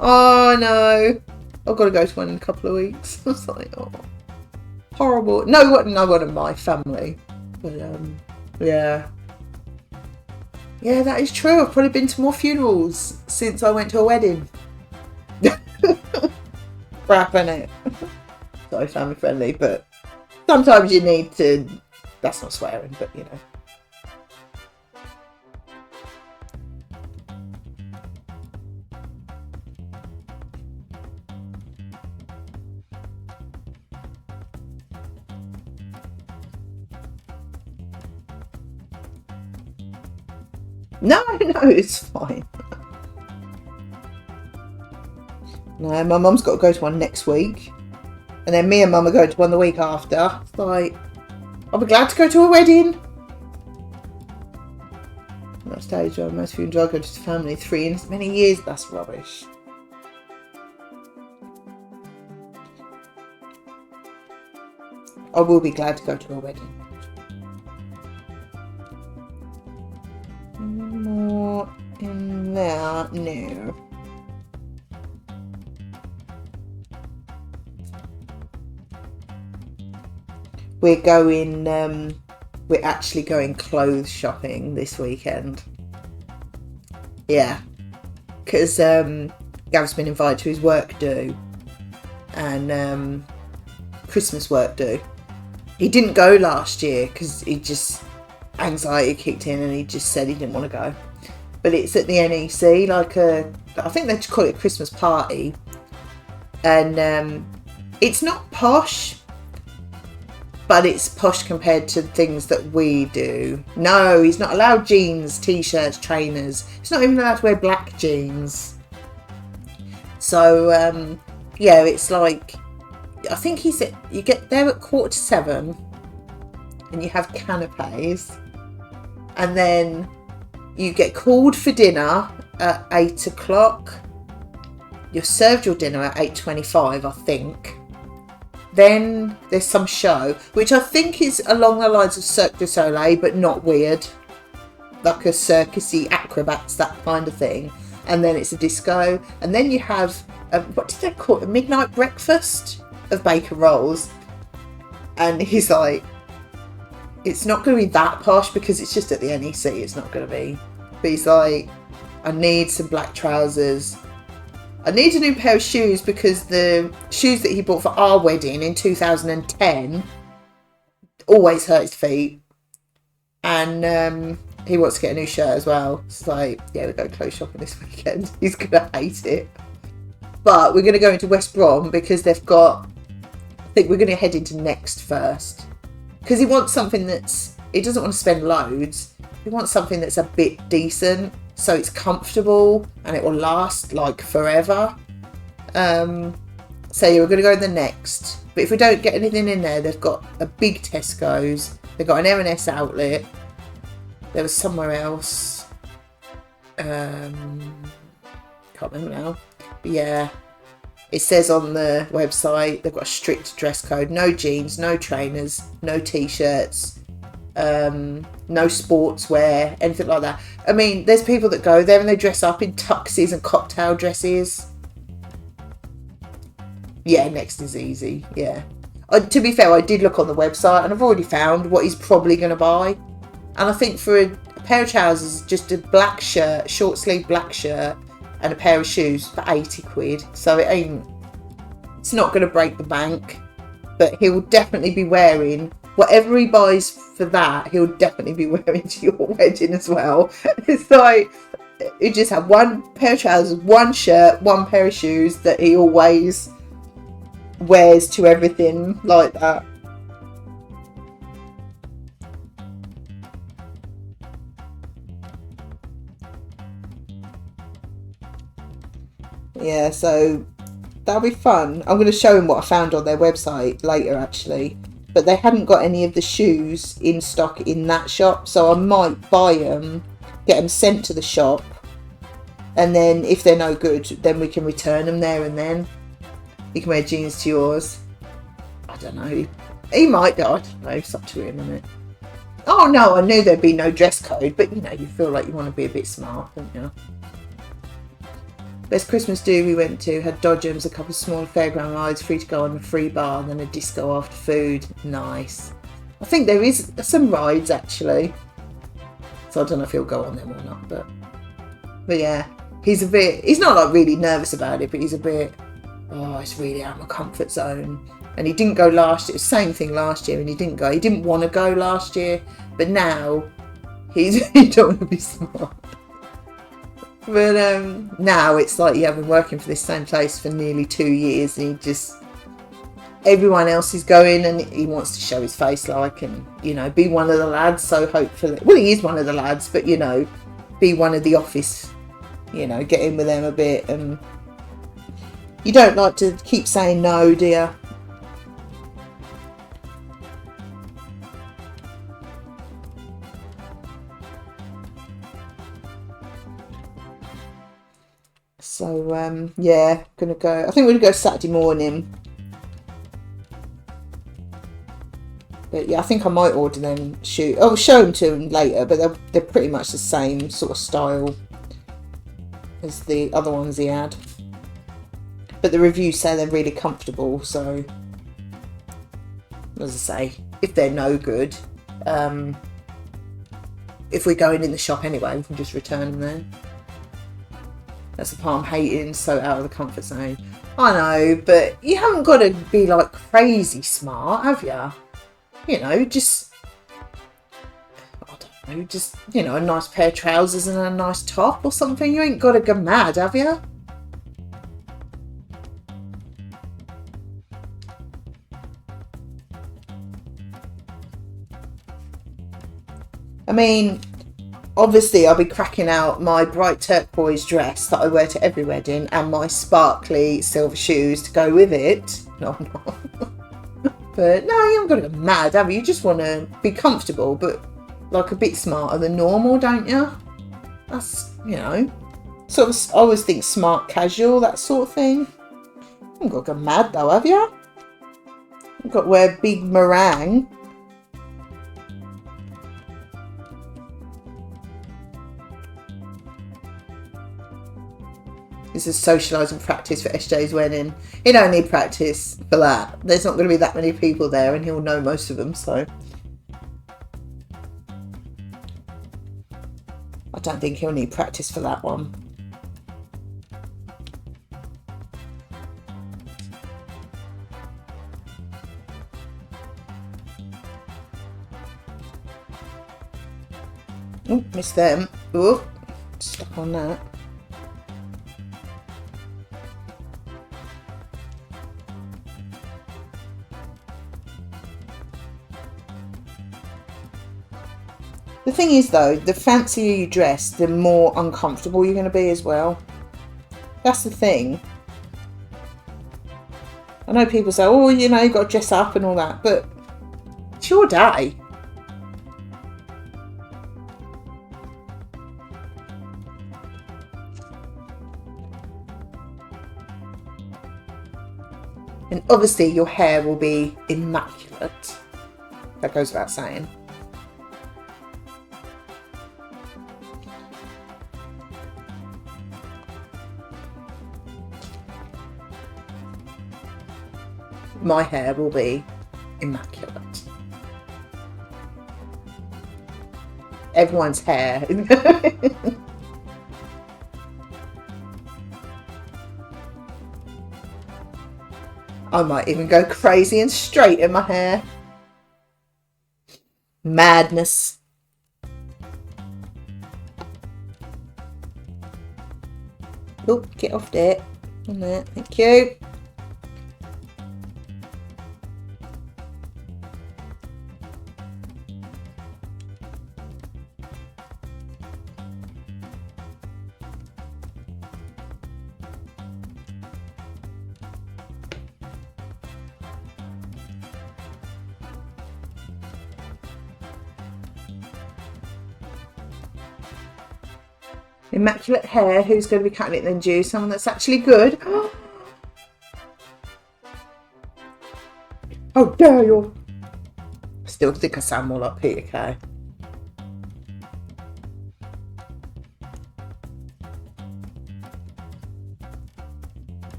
Oh, no. I've got to go to one in a couple of weeks. I was like, oh, horrible. No one in my family. But, yeah. Yeah, that is true. I've probably been to more funerals since I went to a wedding. Crap, innit? So family friendly, but sometimes you need to. That's not swearing, but you know. No, it's fine. No, my mum's got to go to one next week. And then me and mum are going to one the week after. It's like, I'll be glad to go to a wedding. At that stage where most of you enjoy going to the family 3 in as many years, that's rubbish. I will be glad to go to a wedding. More in there? No. We're actually going clothes shopping this weekend. Yeah. Because Gav's been invited to his work do. And Christmas work do. He didn't go last year because anxiety kicked in and he just said he didn't want to go. But it's at the NEC, I think they call it a Christmas party. And it's not posh, but it's posh compared to things that we do. No, he's not allowed jeans, t-shirts, trainers. He's not even allowed to wear black jeans. So, yeah, it's like, I think he said you get there at 7:15 and you have canapes. And then you get called for dinner at 8 o'clock. You're served your dinner at 8:25, I think. Then there's some show, which I think is along the lines of Cirque du Soleil, but not weird. Like a circusy acrobats, that kind of thing. And then it's a disco. And then you have, what did they call it? A midnight breakfast of bacon rolls. And he's like, it's not going to be that posh because it's just at the NEC. It's not going to be. But he's like, I need some black trousers. I need a new pair of shoes because the shoes that he bought for our wedding in 2010 always hurt his feet. And he wants to get a new shirt as well. It's like, yeah, we're going clothes shopping this weekend. He's going to hate it. But we're going to go into West Brom because they've got... I think we're going to head into Next first. Because he wants something that's... He doesn't want to spend loads. He wants something that's a bit decent. So it's comfortable and it will last like forever. So yeah, we're going to go in the Next. But if we don't get anything in there, they've got a big Tesco's. They've got an M&S outlet. There was somewhere else. Can't remember now. But yeah. It says on the website they've got a strict dress code. No jeans, no trainers, no t-shirts, no sportswear, anything like that. I mean, there's people that go there and they dress up in tuxes and cocktail dresses. Yeah, Next is easy, yeah. To be fair, I did look on the website and I've already found what he's probably going to buy. And I think for a pair of trousers, just a black shirt, short sleeve black shirt, and a pair of shoes for 80 quid. So it's not going to break the bank, but he'll definitely be wearing whatever he buys for that. He'll definitely be wearing to your wedding as well. It's like he just have one pair of trousers, one shirt, one pair of shoes that he always wears to everything like that. Yeah, so that'll be fun. I'm going to show him what I found on their website later, actually. But they hadn't got any of the shoes in stock in that shop, so I might buy them, get them sent to the shop, and then if they're no good, then we can return them there and then. You can wear jeans to yours. I don't know. He might do. I don't know. It's up to him, isn't it? Oh no, I knew there'd be no dress code, but you know, you feel like you want to be a bit smart, don't you? Best Christmas do we went to had Dodgems, a couple of small fairground rides, free to go on a free bar, and then a disco after food. Nice. I think there is some rides actually, so I don't know if he'll go on them or not. But yeah, he's not like really nervous about it, but he's a bit, oh, it's really out of my comfort zone. And he didn't go last year. It was the same thing last year, and he didn't go. He didn't want to go last year, but now he don't want to be smart. But now it's like, yeah, I've been working for this same place for nearly 2 years, and everyone else is going, and he wants to show his face, like, and, you know, be one of the lads. So hopefully, well, he is one of the lads, but, you know, be one of the office, you know, get in with them a bit. And you don't like to keep saying no, do you? So, yeah, gonna go. I think we're gonna go Saturday morning. But yeah, I think I might order them shoes. I'll show them to him later, but they're pretty much the same sort of style as the other ones he had. But the reviews say they're really comfortable, so as I say, if they're no good, if we're going in the shop anyway, we can just return them then. That's the part I'm hating, so out of the comfort zone. I know, but you haven't got to be like crazy smart, have you? You know, just, I don't know, just, you know, a nice pair of trousers and a nice top or something. You ain't got to go mad, have you? I mean, obviously I'll be cracking out my bright turquoise dress that I wear to every wedding and my sparkly silver shoes to go with it. No, I'm not. But no, you haven't got to go mad, have you? You just want to be comfortable, but like a bit smarter than normal, don't you? That's, you know, sort of, I always think smart casual, that sort of thing. You haven't got to go mad though, have you? I've got to wear big meringue. This is socialising practice for SJ's wedding. He don't need practice for that. There's not going to be that many people there and he'll know most of them, so. I don't think he'll need practice for that one. Oh, missed them. Oh, stuck on that. The thing is though, the fancier you dress, the more uncomfortable you're going to be as well. That's the thing. I know people say, oh, you know, you've got to dress up and all that, but it's your day. And obviously your hair will be immaculate. That goes without saying. My hair will be immaculate. Everyone's hair. I might even go crazy and straighten my hair. Madness. Oh, get off there. On there. Thank you. Immaculate hair. Who's going to be cutting it then, Jew? Someone that's actually good. Oh, dare you. I still think I sound more like Peter Kay.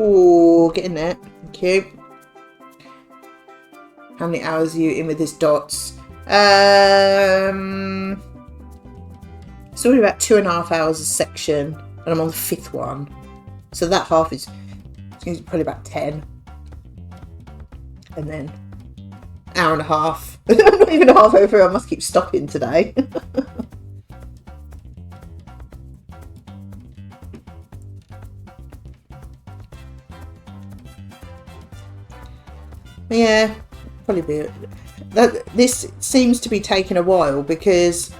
Oh, get in there. Thank you. How many hours are you in with this dots? It's already about 2.5 hours a section, and I'm on the 5th one. So that half is probably about 10. And then hour and a half. I'm not even halfway through. I must keep stopping today. Yeah, probably be. This seems to be taking a while because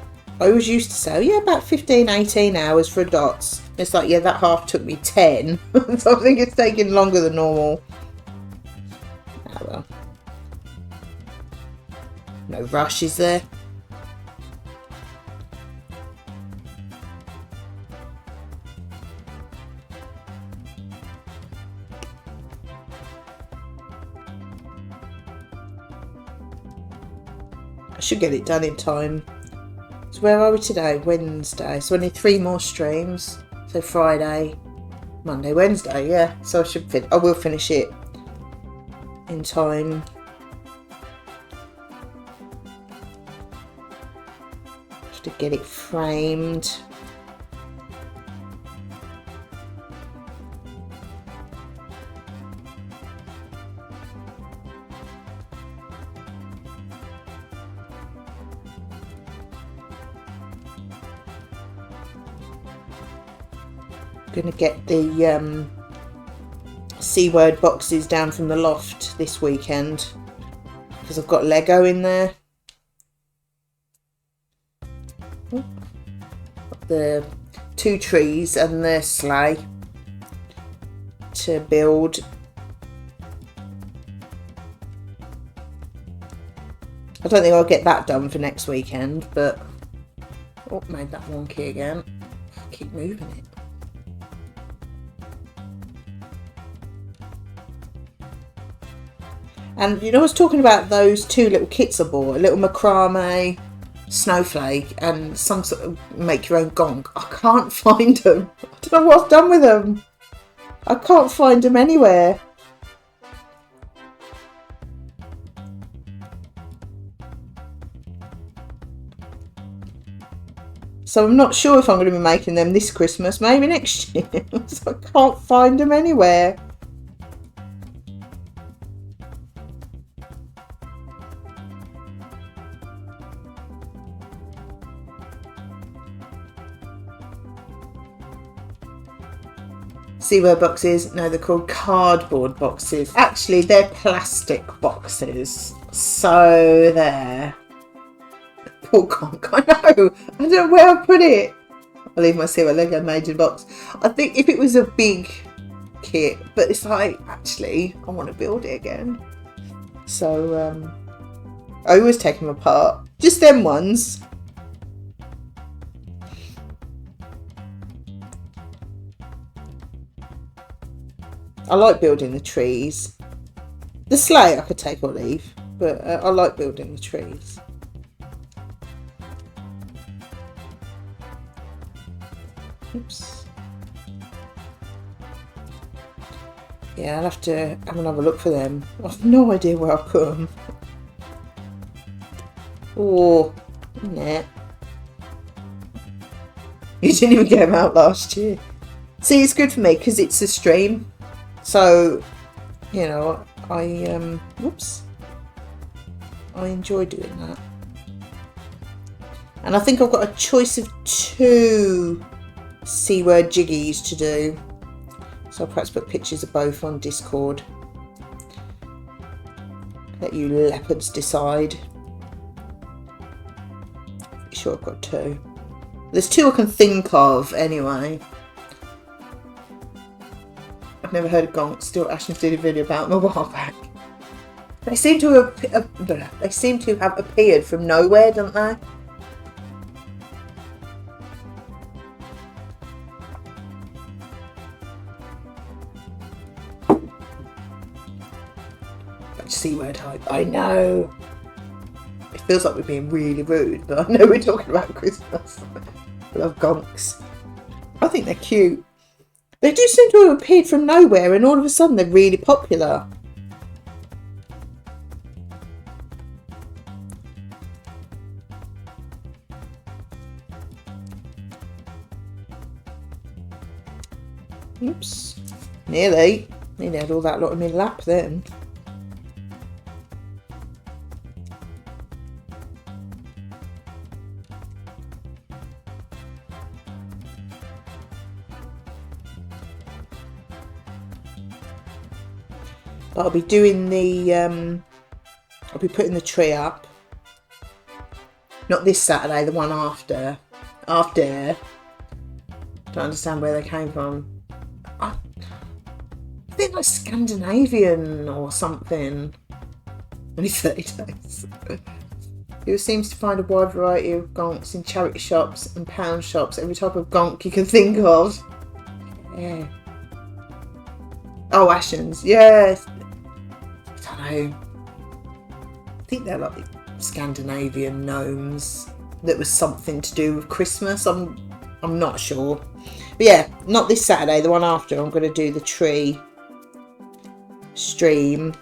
I was used to say, oh, yeah, about 15-18 hours for dots. It's like, yeah, that half took me 10. So I think it's taking longer than normal. Oh well. No rush, is there? I should get it done in time. So where are we today? Wednesday. So I need 3 more streams. So Friday, Monday, Wednesday. Yeah. So I will finish it in time. Just to get it framed. Going to get the C-word boxes down from the loft this weekend because I've got Lego in there. Got the 2 trees and the sleigh to build. I don't think I'll get that done for next weekend, but... Oh, made that wonky again. I keep moving it. And you know, I was talking about those 2 little kits I bought, a little macrame snowflake and some sort of make your own gonk. I can't find them. I don't know what I've done with them. I can't find them anywhere. So I'm not sure if I'm going to be making them this Christmas, maybe next year. So I can't find them anywhere. SeaWorld boxes? No, they're called cardboard boxes. Actually, they're plastic boxes. So there. Poor conch, I know. I don't know where I put it. I'll leave my SeaWorld Lego Major box. I think if it was a big kit, but it's like, actually, I want to build it again. So, I always take them apart. Just them ones. I like building the trees. The sleigh I could take or leave, but I like building the trees. Oops. Yeah, I'll have to have another look for them. I've no idea where I put them. Oh, nah. You didn't even get them out last year. See, it's good for me because it's a stream. So, you know, I enjoy doing that. And I think I've got a choice of 2 SeaWorld jiggies to do. So I'll perhaps put pictures of both on Discord. Let you leopards decide. Pretty sure I've got 2. There's 2 I can think of anyway. I've never heard of gonks. Still, Ashton did a video about them a while back. They seem to have appeared from nowhere, don't they? SeaWorld hype. I know. It feels like we're being really rude, but I know we're talking about Christmas. I love gonks. I think they're cute. They do seem to have appeared from nowhere and all of a sudden they're really popular. Oops. Nearly had all that lot in my lap then. I'll be doing the, I'll be putting the tree up. Not this Saturday, the one after. Don't understand where they came from. I think like Scandinavian or something. Only 30 days. Who seems to find a wide variety of gonks in charity shops and pound shops. Every type of gonk you can think of. Yeah. Oh, Ashens. Yes. I don't know. I think they're like Scandinavian gnomes that was something to do with Christmas. I'm not sure. But yeah, not this Saturday, the one after. I'm going to do the tree stream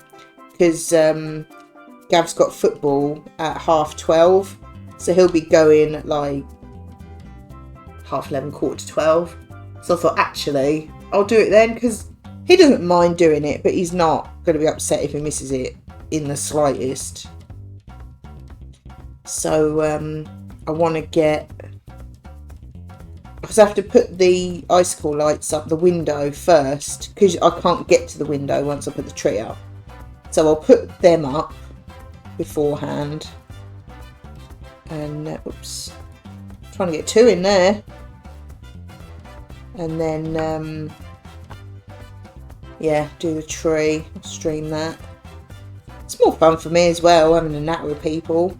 because Gav's got football at 12:30, so he'll be going at like 11:30, 12:15. So I thought, actually, I'll do it then because he doesn't mind doing it, but he's not going to be upset if he misses it in the slightest. So I want to get, because I have to put the icicle lights up the window first because I can't get to the window once I put the tree up. So I'll put them up beforehand. And oops, trying to get 2 in there. And then, yeah, do the tree, stream that. It's more fun for me as well, having a nap with people.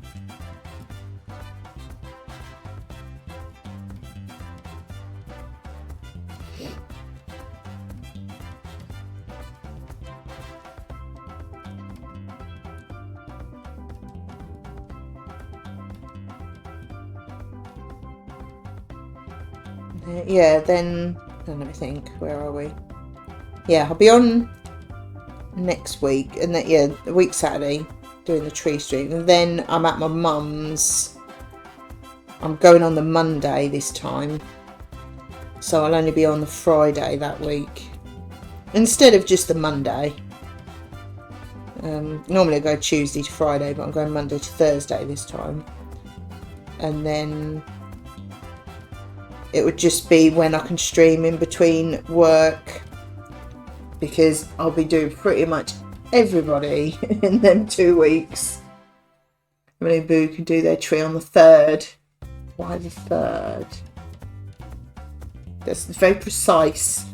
Yeah, then let me think, where are we? Yeah, I'll be on next week, and then, yeah, the week Saturday, doing the tree stream, and then I'm at my mum's. I'm going on the Monday this time, so I'll only be on the Friday that week, instead of just the Monday. Normally I go Tuesday to Friday, but I'm going Monday to Thursday this time, and then it would just be when I can stream in between work, because I'll be doing pretty much everybody in them 2 weeks. Emily and Boo can do their tree on the 3rd. Why the 3rd? That's very precise.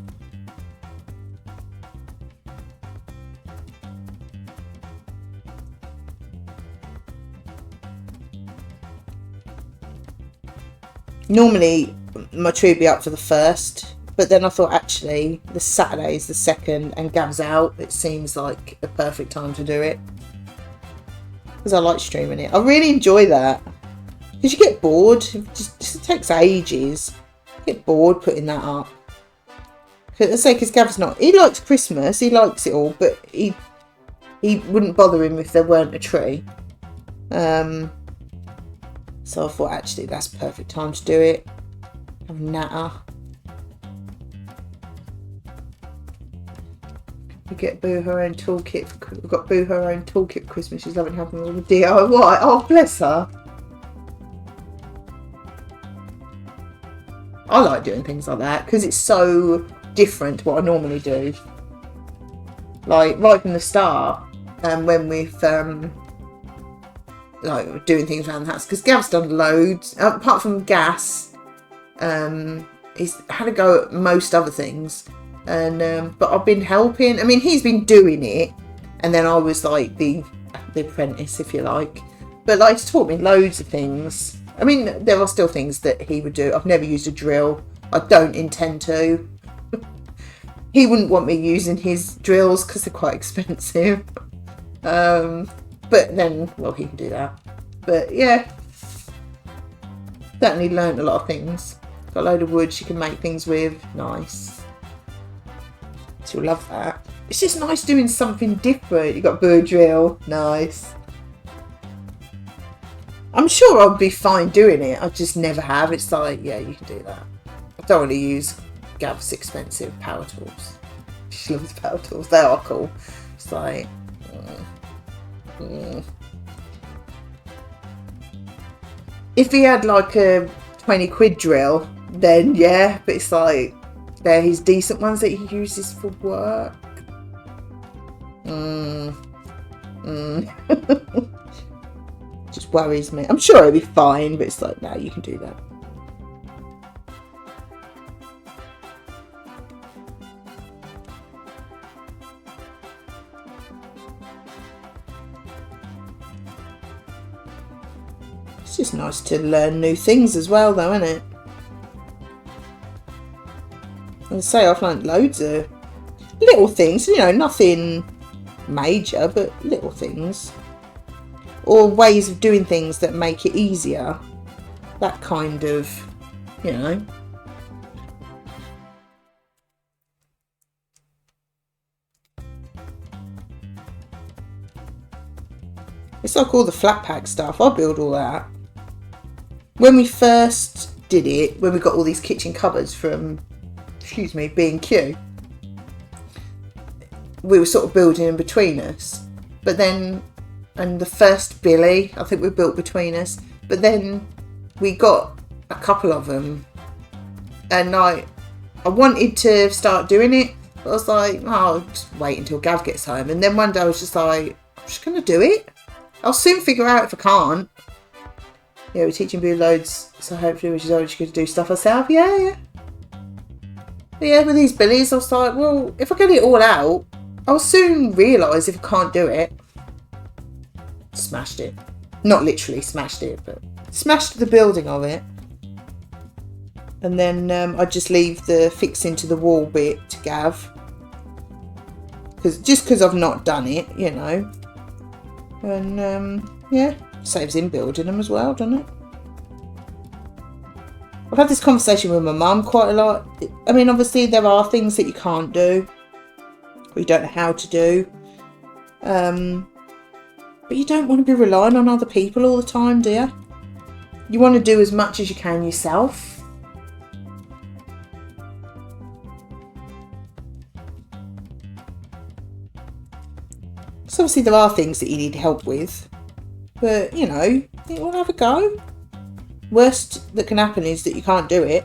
Normally my tree would be up for the 1st, but then I thought actually the Saturday is the 2nd and Gav's out. It seems like a perfect time to do it, because I like streaming it. I really enjoy that, because you get bored. It takes ages. You get bored putting that up. Because Gav's not. He likes Christmas. He likes it all, but he wouldn't bother him if there weren't a tree. So I thought actually that's the perfect time to do it. Have a natter. We get Boo her own toolkit. We've got Boo her own toolkit for Christmas. She's loving helping with the DIY. Oh, bless her. I like doing things like that because it's so different to what I normally do. Like right from the start, when we've like doing things around the house, because Gav's done loads apart from gas. He's had a go at most other things, and but I've been helping. I mean, he's been doing it, and then I was like the apprentice, if you like. But like, he's taught me loads of things. I mean, there are still things that he would do. I've never used a drill. I don't intend to. He wouldn't want me using his drills because they're quite expensive. But then, well, he can do that. But yeah, certainly learned a lot of things. Got a load of wood she can make things with. Nice. She'll love that. It's just nice doing something different. You got a bird drill. Nice. I'm sure I'll be fine doing it. I just never have. It's like, yeah, you can do that. I don't want to use Gav's expensive power tools. She loves power tools. They are cool. It's like, if he had like a 20 quid drill, then yeah, but it's like, they're his decent ones that he uses for work. Just worries me. I'm sure it'll be fine, but it's like, no, you can do that. It's just nice to learn new things as well, though, isn't it? I say I've learned loads of little things, you know, nothing major, but little things. Or ways of doing things that make it easier. That kind of, you know. It's like all the flat pack stuff. I build all that. When we first did it, when we got all these kitchen cupboards from, excuse me, B&Q, we were sort of building in between us. But then, and the first Billy, I think we built between us. But then we got a couple of them. And I wanted to start doing it. But I was like, oh, I'll just wait until Gav gets home. And then one day I was just like, I'm just going to do it. I'll soon figure out if I can't. Yeah, we're teaching Boo loads. So hopefully when she's older she can do stuff herself. Yeah. But yeah, with these billies, I was like, well, if I get it all out, I'll soon realise if I can't do it. Smashed it. Not literally smashed it, but smashed the building of it. And then I just leave the fixing to the wall bit to Gav. Because I've not done it, you know. And yeah, saves him building them as well, doesn't it? I've had this conversation with my mum quite a lot. I mean, obviously there are things that you can't do, or you don't know how to do. But you don't want to be relying on other people all the time, do you? You want to do as much as you can yourself. So obviously there are things that you need help with, but you know, you want to have a go. Worst that can happen is that you can't do it.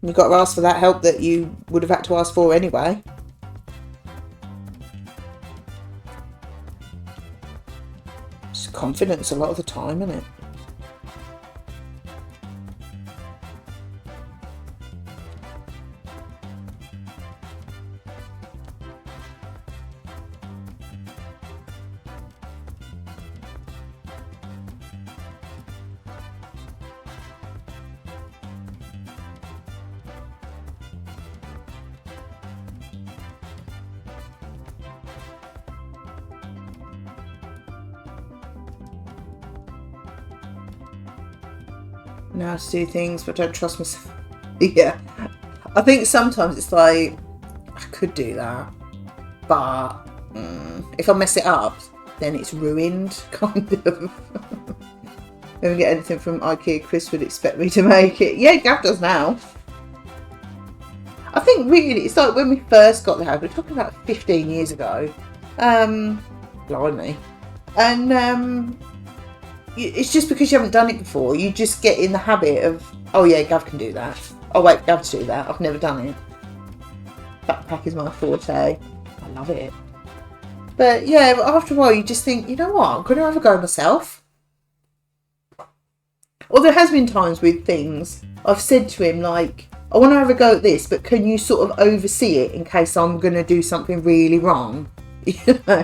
You've got to ask for that help that you would have had to ask for anyway. It's confidence a lot of the time, isn't it? Know how to do things, but don't trust myself. Yeah, I think sometimes it's like I could do that, but if I mess it up, then it's ruined, kind of. If I get anything from IKEA, Chris would expect me to make it. Yeah, Gav does now. I think really, it's like when we first got the house. We're talking about 15 years ago. Blimey, and it's just because you haven't done it before, you just get in the habit of, oh yeah, Gav can do that. Oh wait, Gav to do that. I've never done it. Backpack is my forte. I love it. But yeah, after a while you just think, you know what, I'm going to have a go myself. Or there has been times with things I've said to him like, I want to have a go at this, but can you sort of oversee it in case I'm going to do something really wrong? You know?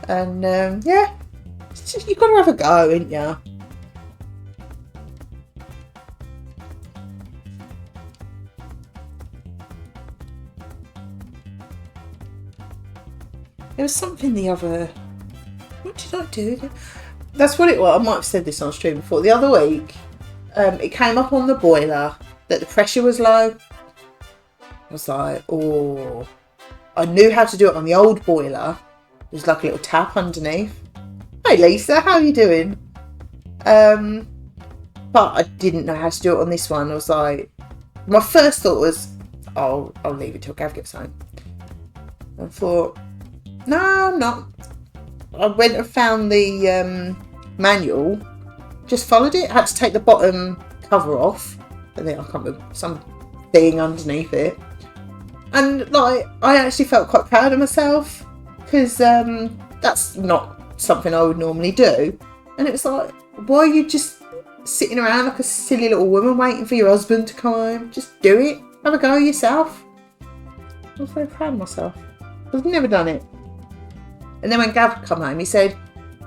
And yeah. You've got to have a go, ain't ya? There was something the other... What did I do? That's what it was. I might have said this on stream before. The other week, it came up on the boiler that the pressure was low. I was like, oh... I knew how to do it on the old boiler. There's like a little tap underneath. Hey Lisa, how are you doing? But I didn't know how to do it on this one. I was like, my first thought was, oh, I'll leave it till Gav gets home. I thought, no, I'm not. I went and found the manual, just followed it. I had to take the bottom cover off. I think I can't remember, some thing underneath it. And like, I actually felt quite proud of myself because that's not something I would normally do. And it was like, why are you just sitting around like a silly little woman waiting for your husband to come home? Just do it. Have a go yourself. I was very proud of myself. I've never done it. And then when Gav come home, he said,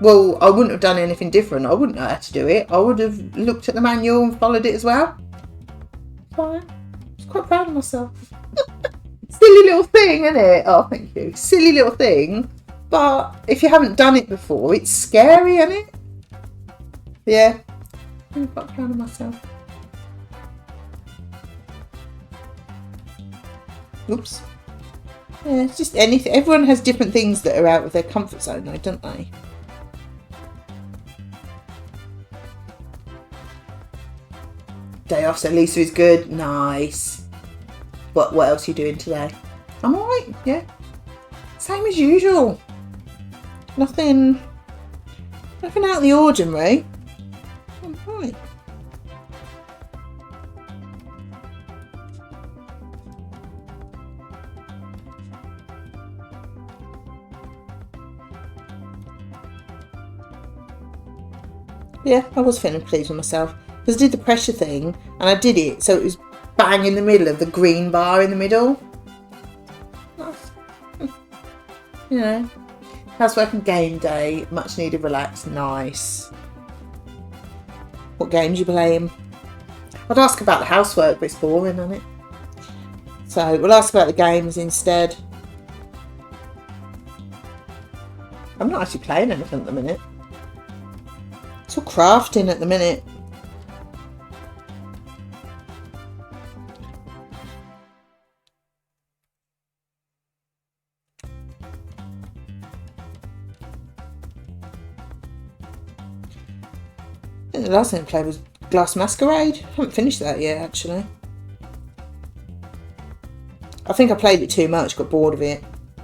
well, I wouldn't have done anything different. I wouldn't know how to do it. I would have looked at the manual and followed it as well. So I was quite proud of myself. Silly little thing, isn't it? Oh, thank you. Silly little thing. But if you haven't done it before, it's scary, isn't it? Yeah. I'm quite proud of myself. Oops. Yeah, it's just anything. Everyone has different things that are out of their comfort zone, though, don't they? Day off, so Lisa is good. Nice. What else are you doing today? I'm alright, yeah. Same as usual. Nothing out of the ordinary. I'm alright. Yeah, I was feeling pleased with myself. Because I did the pressure thing, and I did it, so it was bang in the middle of the green bar in the middle. Nice. You know, housework and game day, much needed relax, nice. What games you playing? I'd ask about the housework, but it's boring, isn't it? So we'll ask about the games instead. I'm not actually playing anything at the minute. It's all crafting at the minute. I think the last thing I played was Glass Masquerade. I haven't finished that yet, actually. I think I played it too much, got bored of it.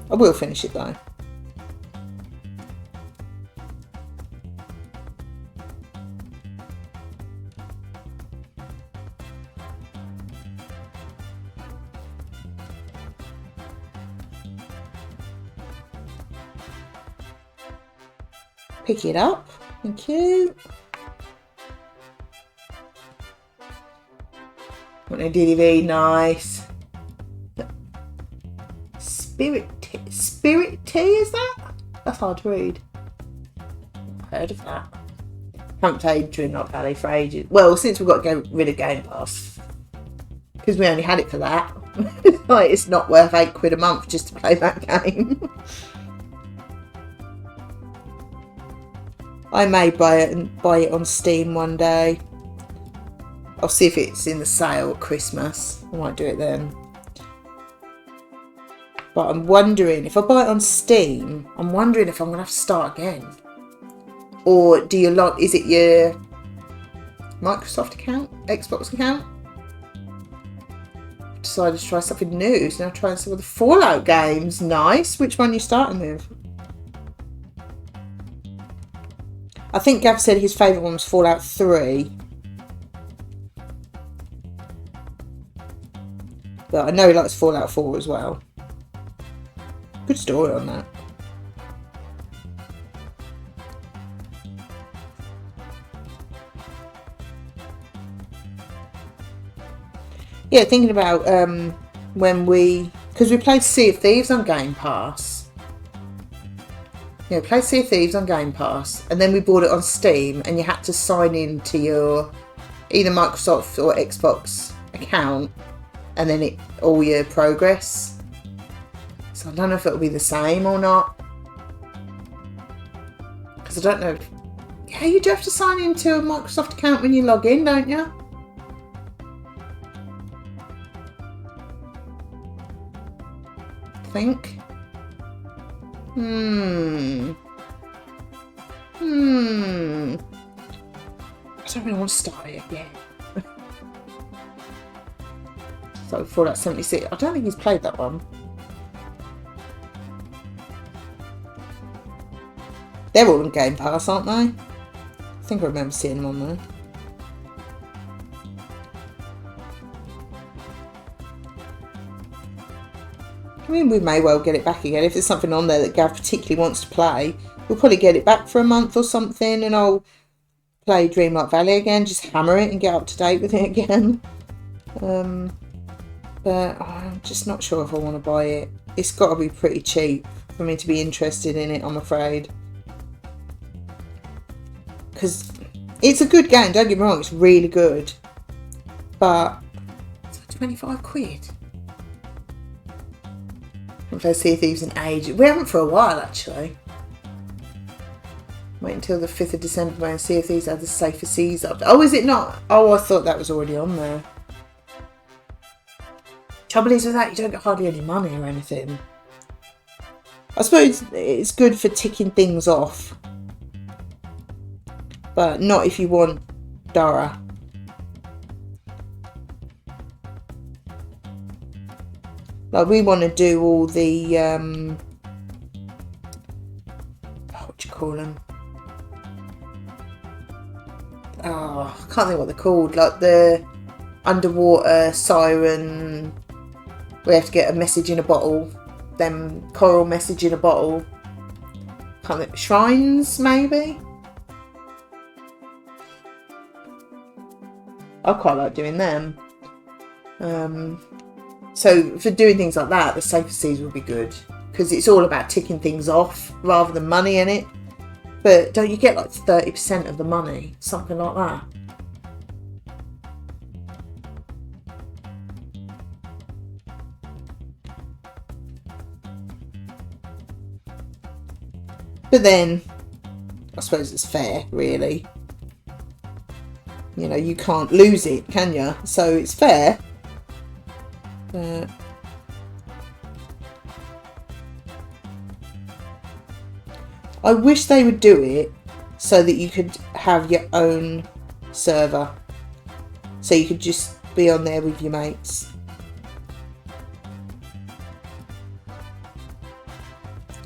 I will finish it though. Pick it up. Thank you. Want a DDV? Nice. Spirit Tea, is that? That's hard to read. Heard of that. Haven't played Dreamlight Valley for ages. Well, since we've got to get rid of Game Pass. Because we only had it for that. Like, it's not worth £8 a month just to play that game. I may buy it on Steam one day. I'll see if it's in the sale at Christmas. I might do it then. But I'm wondering, if I buy it on Steam, I'm wondering if I'm going to have to start again. Or do you log, is it your Microsoft account? Xbox account? Decided to try something new. So now I'm trying some of the Fallout games. Nice. Which one are you starting with? I think Gav said his favourite one was Fallout 3. But I know he likes Fallout 4 as well. Good story on that. Yeah, thinking about when because we played Sea of Thieves on Game Pass. Yeah, played Sea of Thieves on Game Pass, and then we bought it on Steam, and you had to sign in to your either Microsoft or Xbox account, and then all your progress. So I don't know if it'll be the same or not, because I don't know. Yeah, you do have to sign into a Microsoft account when you log in, don't you? I think. I don't really want to start it again. So Fallout 76. I don't think he's played that one. They're all in Game Pass, aren't they? I think I remember seeing them on there. I mean, we may well get it back again. If there's something on there that Gav particularly wants to play, we'll probably get it back for a month or something, and I'll play Dreamlight Valley again, just hammer it and get up to date with it again. But I'm just not sure if I want to buy it. It's got to be pretty cheap for me to be interested in it, I'm afraid. Because it's a good game, don't get me wrong, it's really good. But it's like 25 quid. I haven't played Sea of Thieves in ages. We haven't for a while, actually. Wait until the 5th of December when Sea of Thieves had the Safer Seas update. Oh, is it not? Oh, I thought that was already on there. Trouble is with that, you don't get hardly any money or anything. I suppose it's good for ticking things off. But not if you want Dara. Like, we want to do all the, what do you call them? Oh, I can't think what they're called. Like the underwater siren. We have to get a message in a bottle. Then coral message in a bottle. Can't think. Shrines, maybe? I quite like doing them. So for doing things like that, the Safer Seas will be good, because it's all about ticking things off rather than money in it. But don't you get like 30% of the money, something like that? But then, I suppose it's fair, really. You know, you can't lose it, can you? So it's fair. I wish they would do it so that you could have your own server. So you could just be on there with your mates.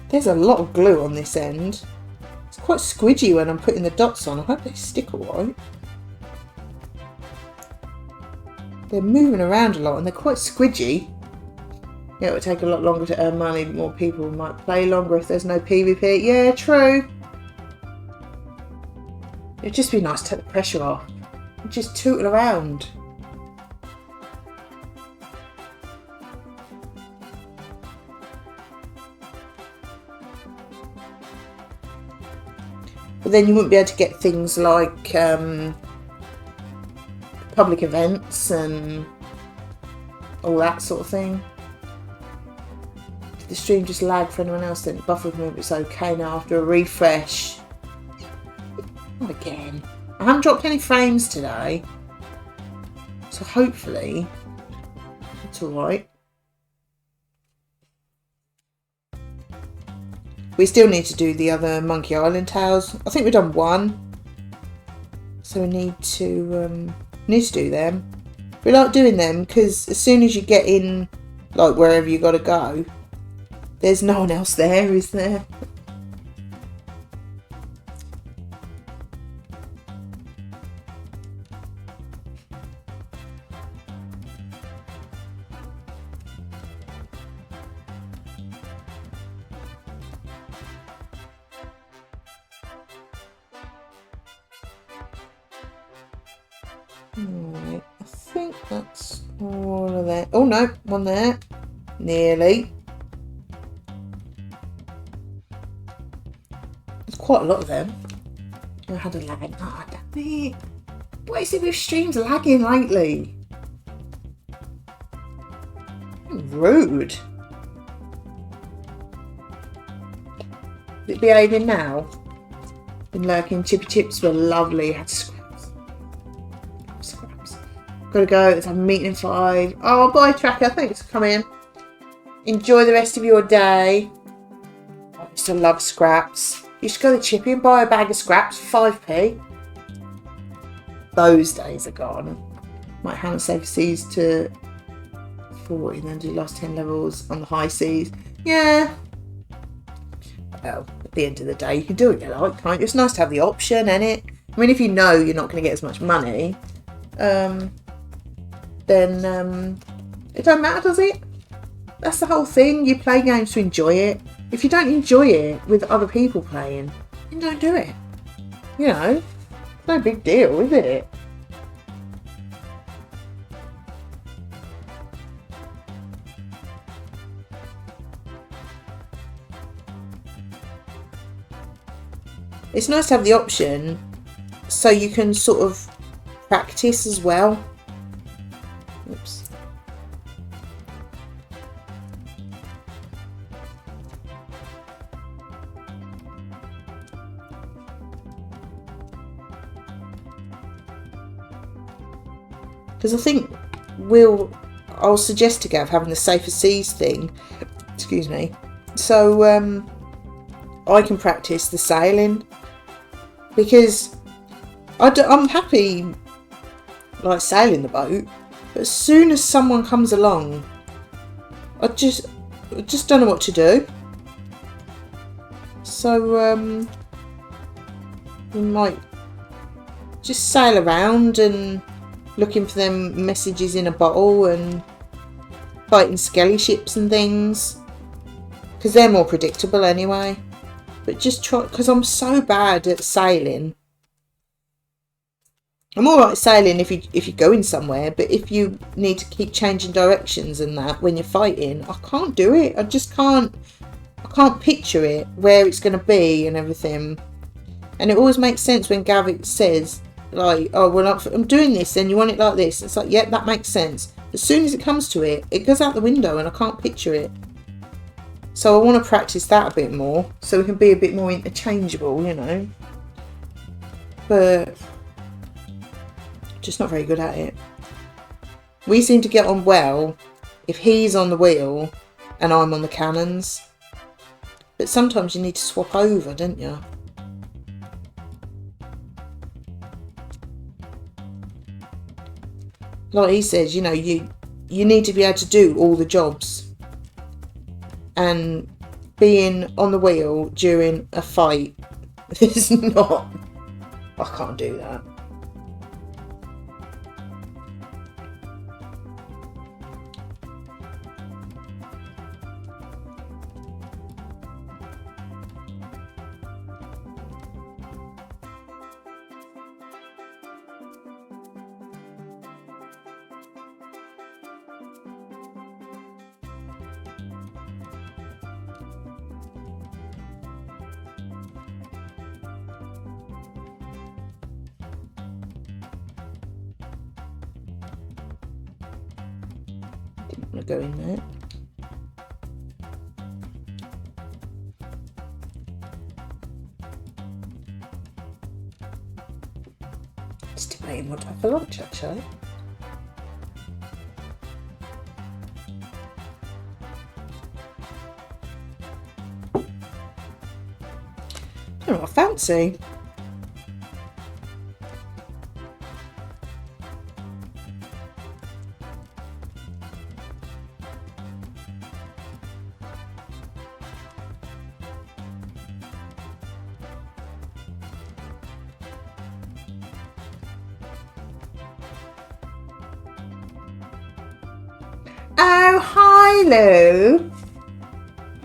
There's a lot of glue on this end. It's quite squidgy when I'm putting the dots on. I hope they stick alright. They're moving around a lot and they're quite squidgy. Yeah, it would take a lot longer to earn money. More people might play longer if there's no PvP. Yeah, true. It'd just be nice to take the pressure off. Just tootle around. But then you wouldn't be able to get things like public events and all that sort of thing. If the stream just lagged for anyone else, then it buffered me, but it's okay now after a refresh. Not again. I haven't dropped any frames today, so hopefully it's alright. We still need to do the other Monkey Island towers. I think we've done one, so we need to do them. We like doing them because as soon as you get in, like wherever you got to go, there's no one else there, is there? Alright, I think that's all of that. Oh no, one there. Nearly. There's quite a lot of them. I had a lag. Oh, damn it. What is it with streams lagging lately? Rude. Is it behaving now? Been lurking. Chippy chips were lovely. Had scraps. Gotta go. Let's have a meeting in 5. Oh, bye, Tracker. Thanks for coming. Enjoy the rest of your day. I still love scraps. You should go to Chippy and buy a bag of scraps for 5p. Those days are gone. Might hand Safer Seas to 40 and then do last 10 levels on the high seas. Yeah. Well, at the end of the day, you can do what you like, can't you? It's nice to have the option, isn't it? I mean, if you know you're not going to get as much money, then it don't matter, does it? That's the whole thing. You play games to enjoy it. If you don't enjoy it with other people playing, then don't do it. You know, no big deal, is it? It's nice to have the option so you can sort of practice as well. Oops. Because I think I'll suggest to Gav having the Safer Seas thing, excuse me, so I can practice the sailing, because I'm happy like sailing the boat, but as soon as someone comes along, I just don't know what to do. So we might just sail around and looking for them messages in a bottle and fighting skelly ships and things, because they're more predictable anyway. But just try, because I'm so bad at sailing. I'm alright sailing if you're going somewhere, but if you need to keep changing directions and that when you're fighting, I can't do it. I just can't. I can't picture it, where it's going to be and everything. And it always makes sense when Gavik says, like, oh, well, I'm doing this and you want it like this. It's like, yeah, that makes sense. As soon as it comes to it, it goes out the window and I can't picture it. So I want to practice that a bit more so we can be a bit more interchangeable, you know. But just not very good at it. We seem to get on well if he's on the wheel and I'm on the cannons. But sometimes you need to swap over, don't you? Like he says, you know, you need to be able to do all the jobs. And being on the wheel during a fight is not... I can't do that. Didn't want to go in there. Just debating what to have for lunch, actually. I don't know what I fancy. Oh, hi, Lou.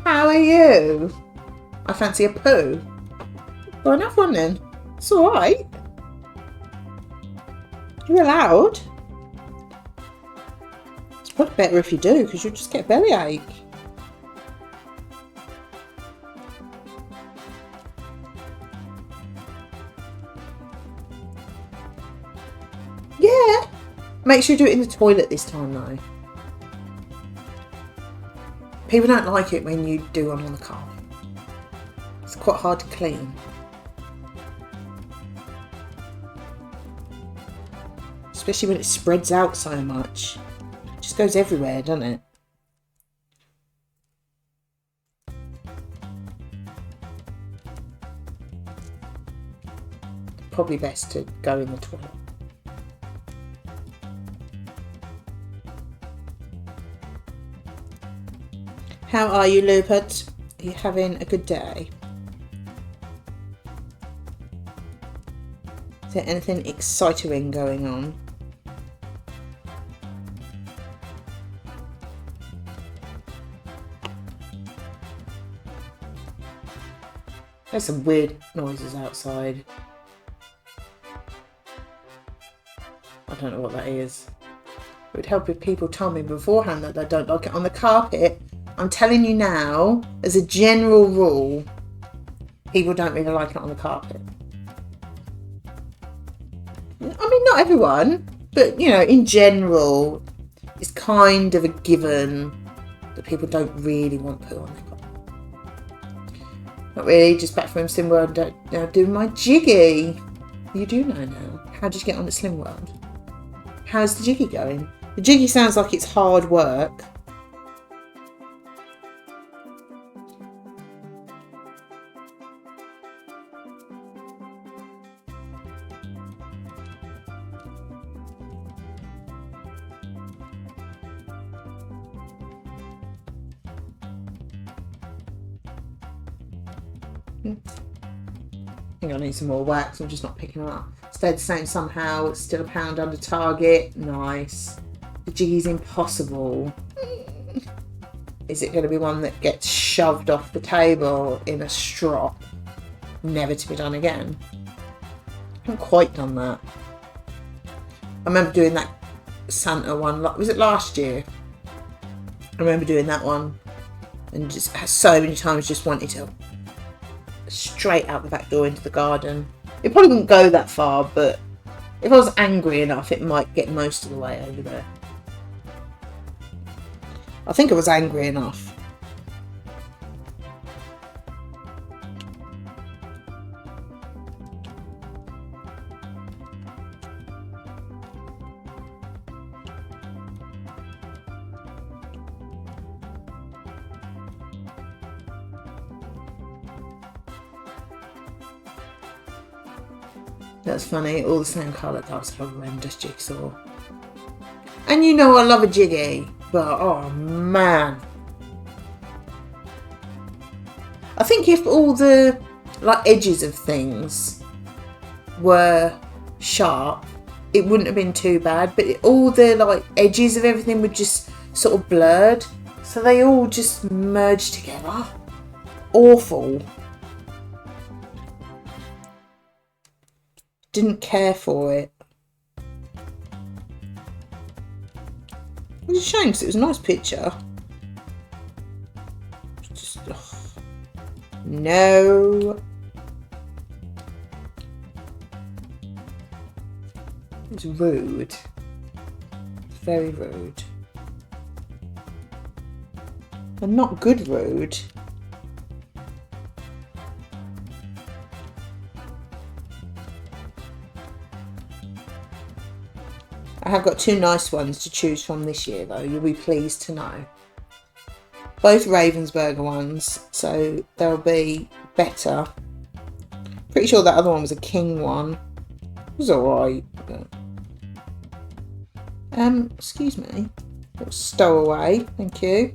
How are you? I fancy a poo. Well, enough one then. It's alright. You're allowed. It's probably better if you do, because you'll just get a bellyache. Yeah. Make sure you do it in the toilet this time, though. People don't like it when you do one on the carpet. It's quite hard to clean. Especially when it spreads out so much. It just goes everywhere, doesn't it? Probably best to go in the toilet. How are you, Lupert? Are you having a good day? Is there anything exciting going on? There's some weird noises outside. I don't know what that is. It would help if people told me beforehand that they don't like it on the carpet. I'm telling you now, as a general rule, people don't really like it on the carpet. I mean, not everyone, but, you know, in general, it's kind of a given that people don't really want poo on their carpet. Not really, just back from Slim World, now doing my jiggy. You do know now. How did you get on at Slim World? How's the jiggy going? The jiggy sounds like it's hard work. I think I need some more wax. I'm just not picking them up. Stayed the same somehow. It's still £1 under target. Nice. The jiggy's impossible. Is it going to be one that gets shoved off the table in a strop, never to be done again? I haven't quite done that. I remember doing that Santa one. Was it last year? I remember doing that one, and just so many times just wanted to straight out the back door into the garden. It probably wouldn't go that far, but if I was angry enough, it might get most of the way over there. I think I was angry enough. That's funny, all the same colour. That's horrendous jigsaw. And you know I love a jiggy, but oh man. I think if all the like edges of things were sharp, it wouldn't have been too bad, but all the like edges of everything were just sort of blurred, so they all just merged together. Awful. Didn't care for it. It was a shame because it was a nice picture. Just, no. It's rude. Very rude. And not good rude. I have got two nice ones to choose from this year though, you'll be pleased to know. Both Ravensburger ones, so they'll be better. Pretty sure that other one was a King one. It was alright. Excuse me. Little stowaway, thank you.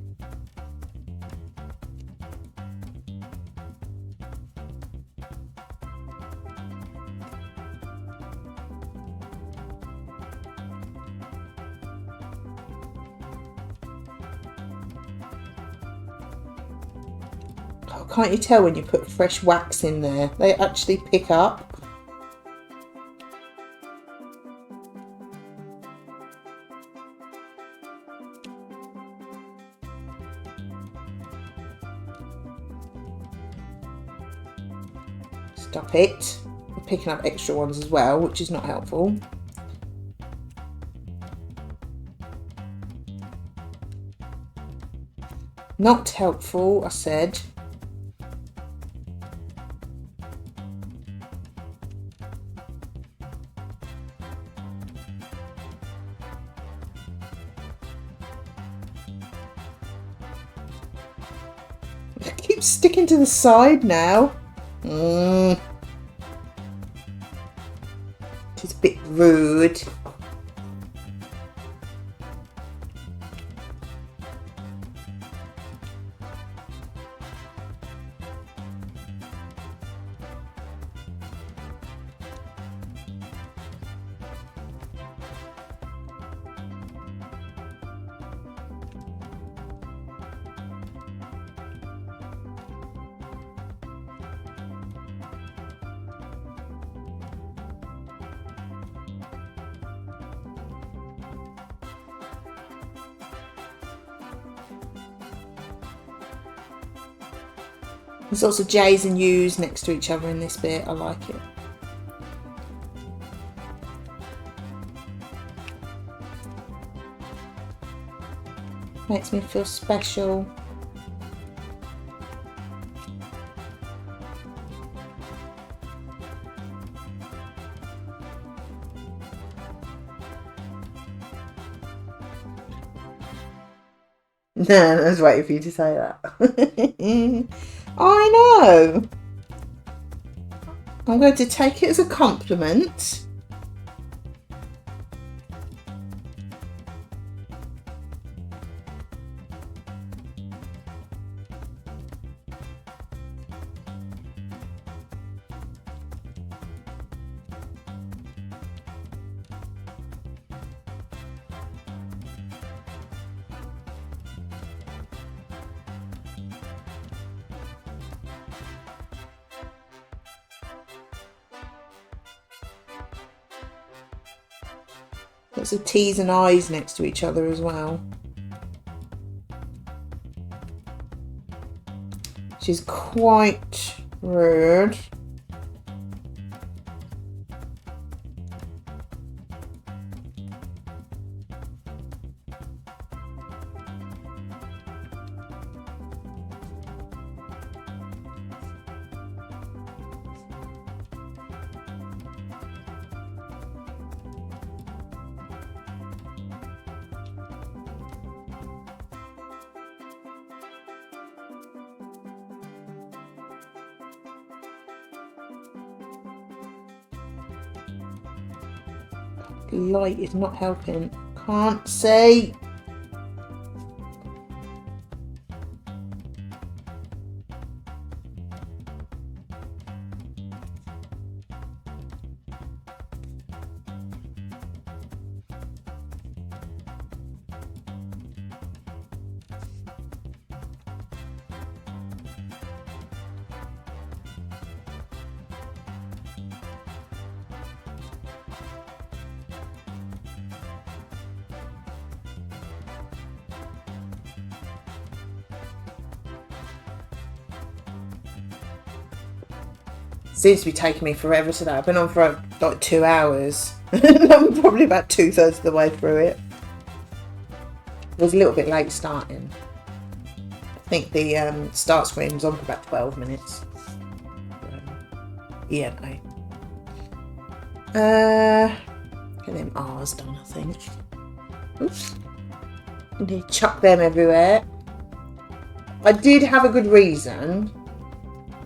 Can't you tell when you put fresh wax in there? They actually pick up. Stop it. I'm picking up extra ones as well, which is not helpful. Not helpful, I said. Keep sticking to the side now. It's a bit rude. There's lots of J's and U's next to each other in this bit. I like it. Makes me feel special. No, I was waiting for you to say that. I know. I'm going to take it as a compliment. Lots of T's and I's next to each other as well. She's quite rude. Light is not helping. Can't see. Seems to be taking me forever today. I've been on for like 2 hours. I'm probably about 2/3 of the way through it. It was a little bit late starting. I think the start screen was on for about 12 minutes. Yeah, no. Get them R's done, I think. Oops. I need to chuck them everywhere. I did have a good reason.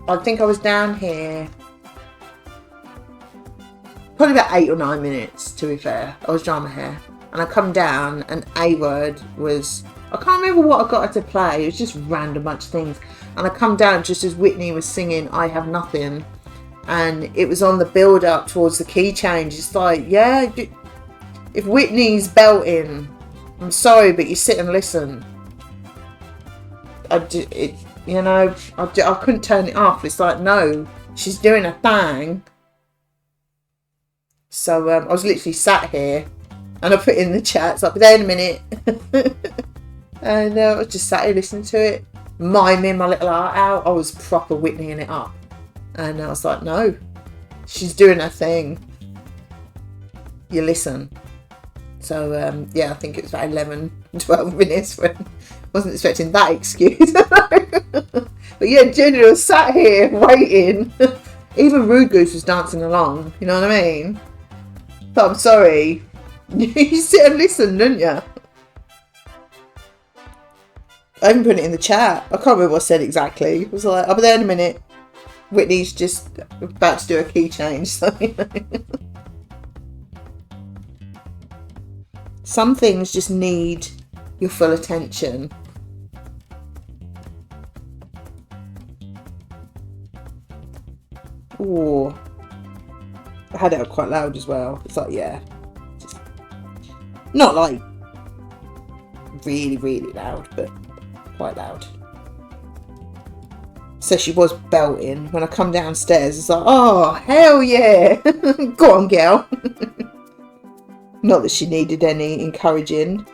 I think I was down here probably about 8 or 9 minutes, to be fair. I was drying my hair. And I come down and A Word was... I can't remember what I got her to play. It was just random bunch of things. And I come down just as Whitney was singing I Have Nothing. And it was on the build-up towards the key change. It's like, yeah, if Whitney's belting, I'm sorry, but you sit and listen. I couldn't turn it off. It's like, no, she's doing a thing. So I was literally sat here and I put in the chat, it's like, be there in a minute. And I was just sat here listening to it, miming my little art out. I was proper Whitneying it up. And I was like, no, she's doing her thing. You listen. So, yeah, I think it was about 11, 12 minutes when I wasn't expecting that excuse. But yeah, generally I was sat here waiting. Even Rude Goose was dancing along, you know what I mean? But I'm sorry. You sit and listen, don't you? I even put it in the chat. I can't remember what I said exactly. It was like, I'll be there in a minute. Whitney's just about to do a key change. So, you know. Some things just need your full attention. Ooh. I had it up quite loud as well. It's like, yeah. Just not like really, really loud, but quite loud. So she was belting. When I come downstairs, it's like, oh, hell yeah. Go on, girl. Not that she needed any encouraging.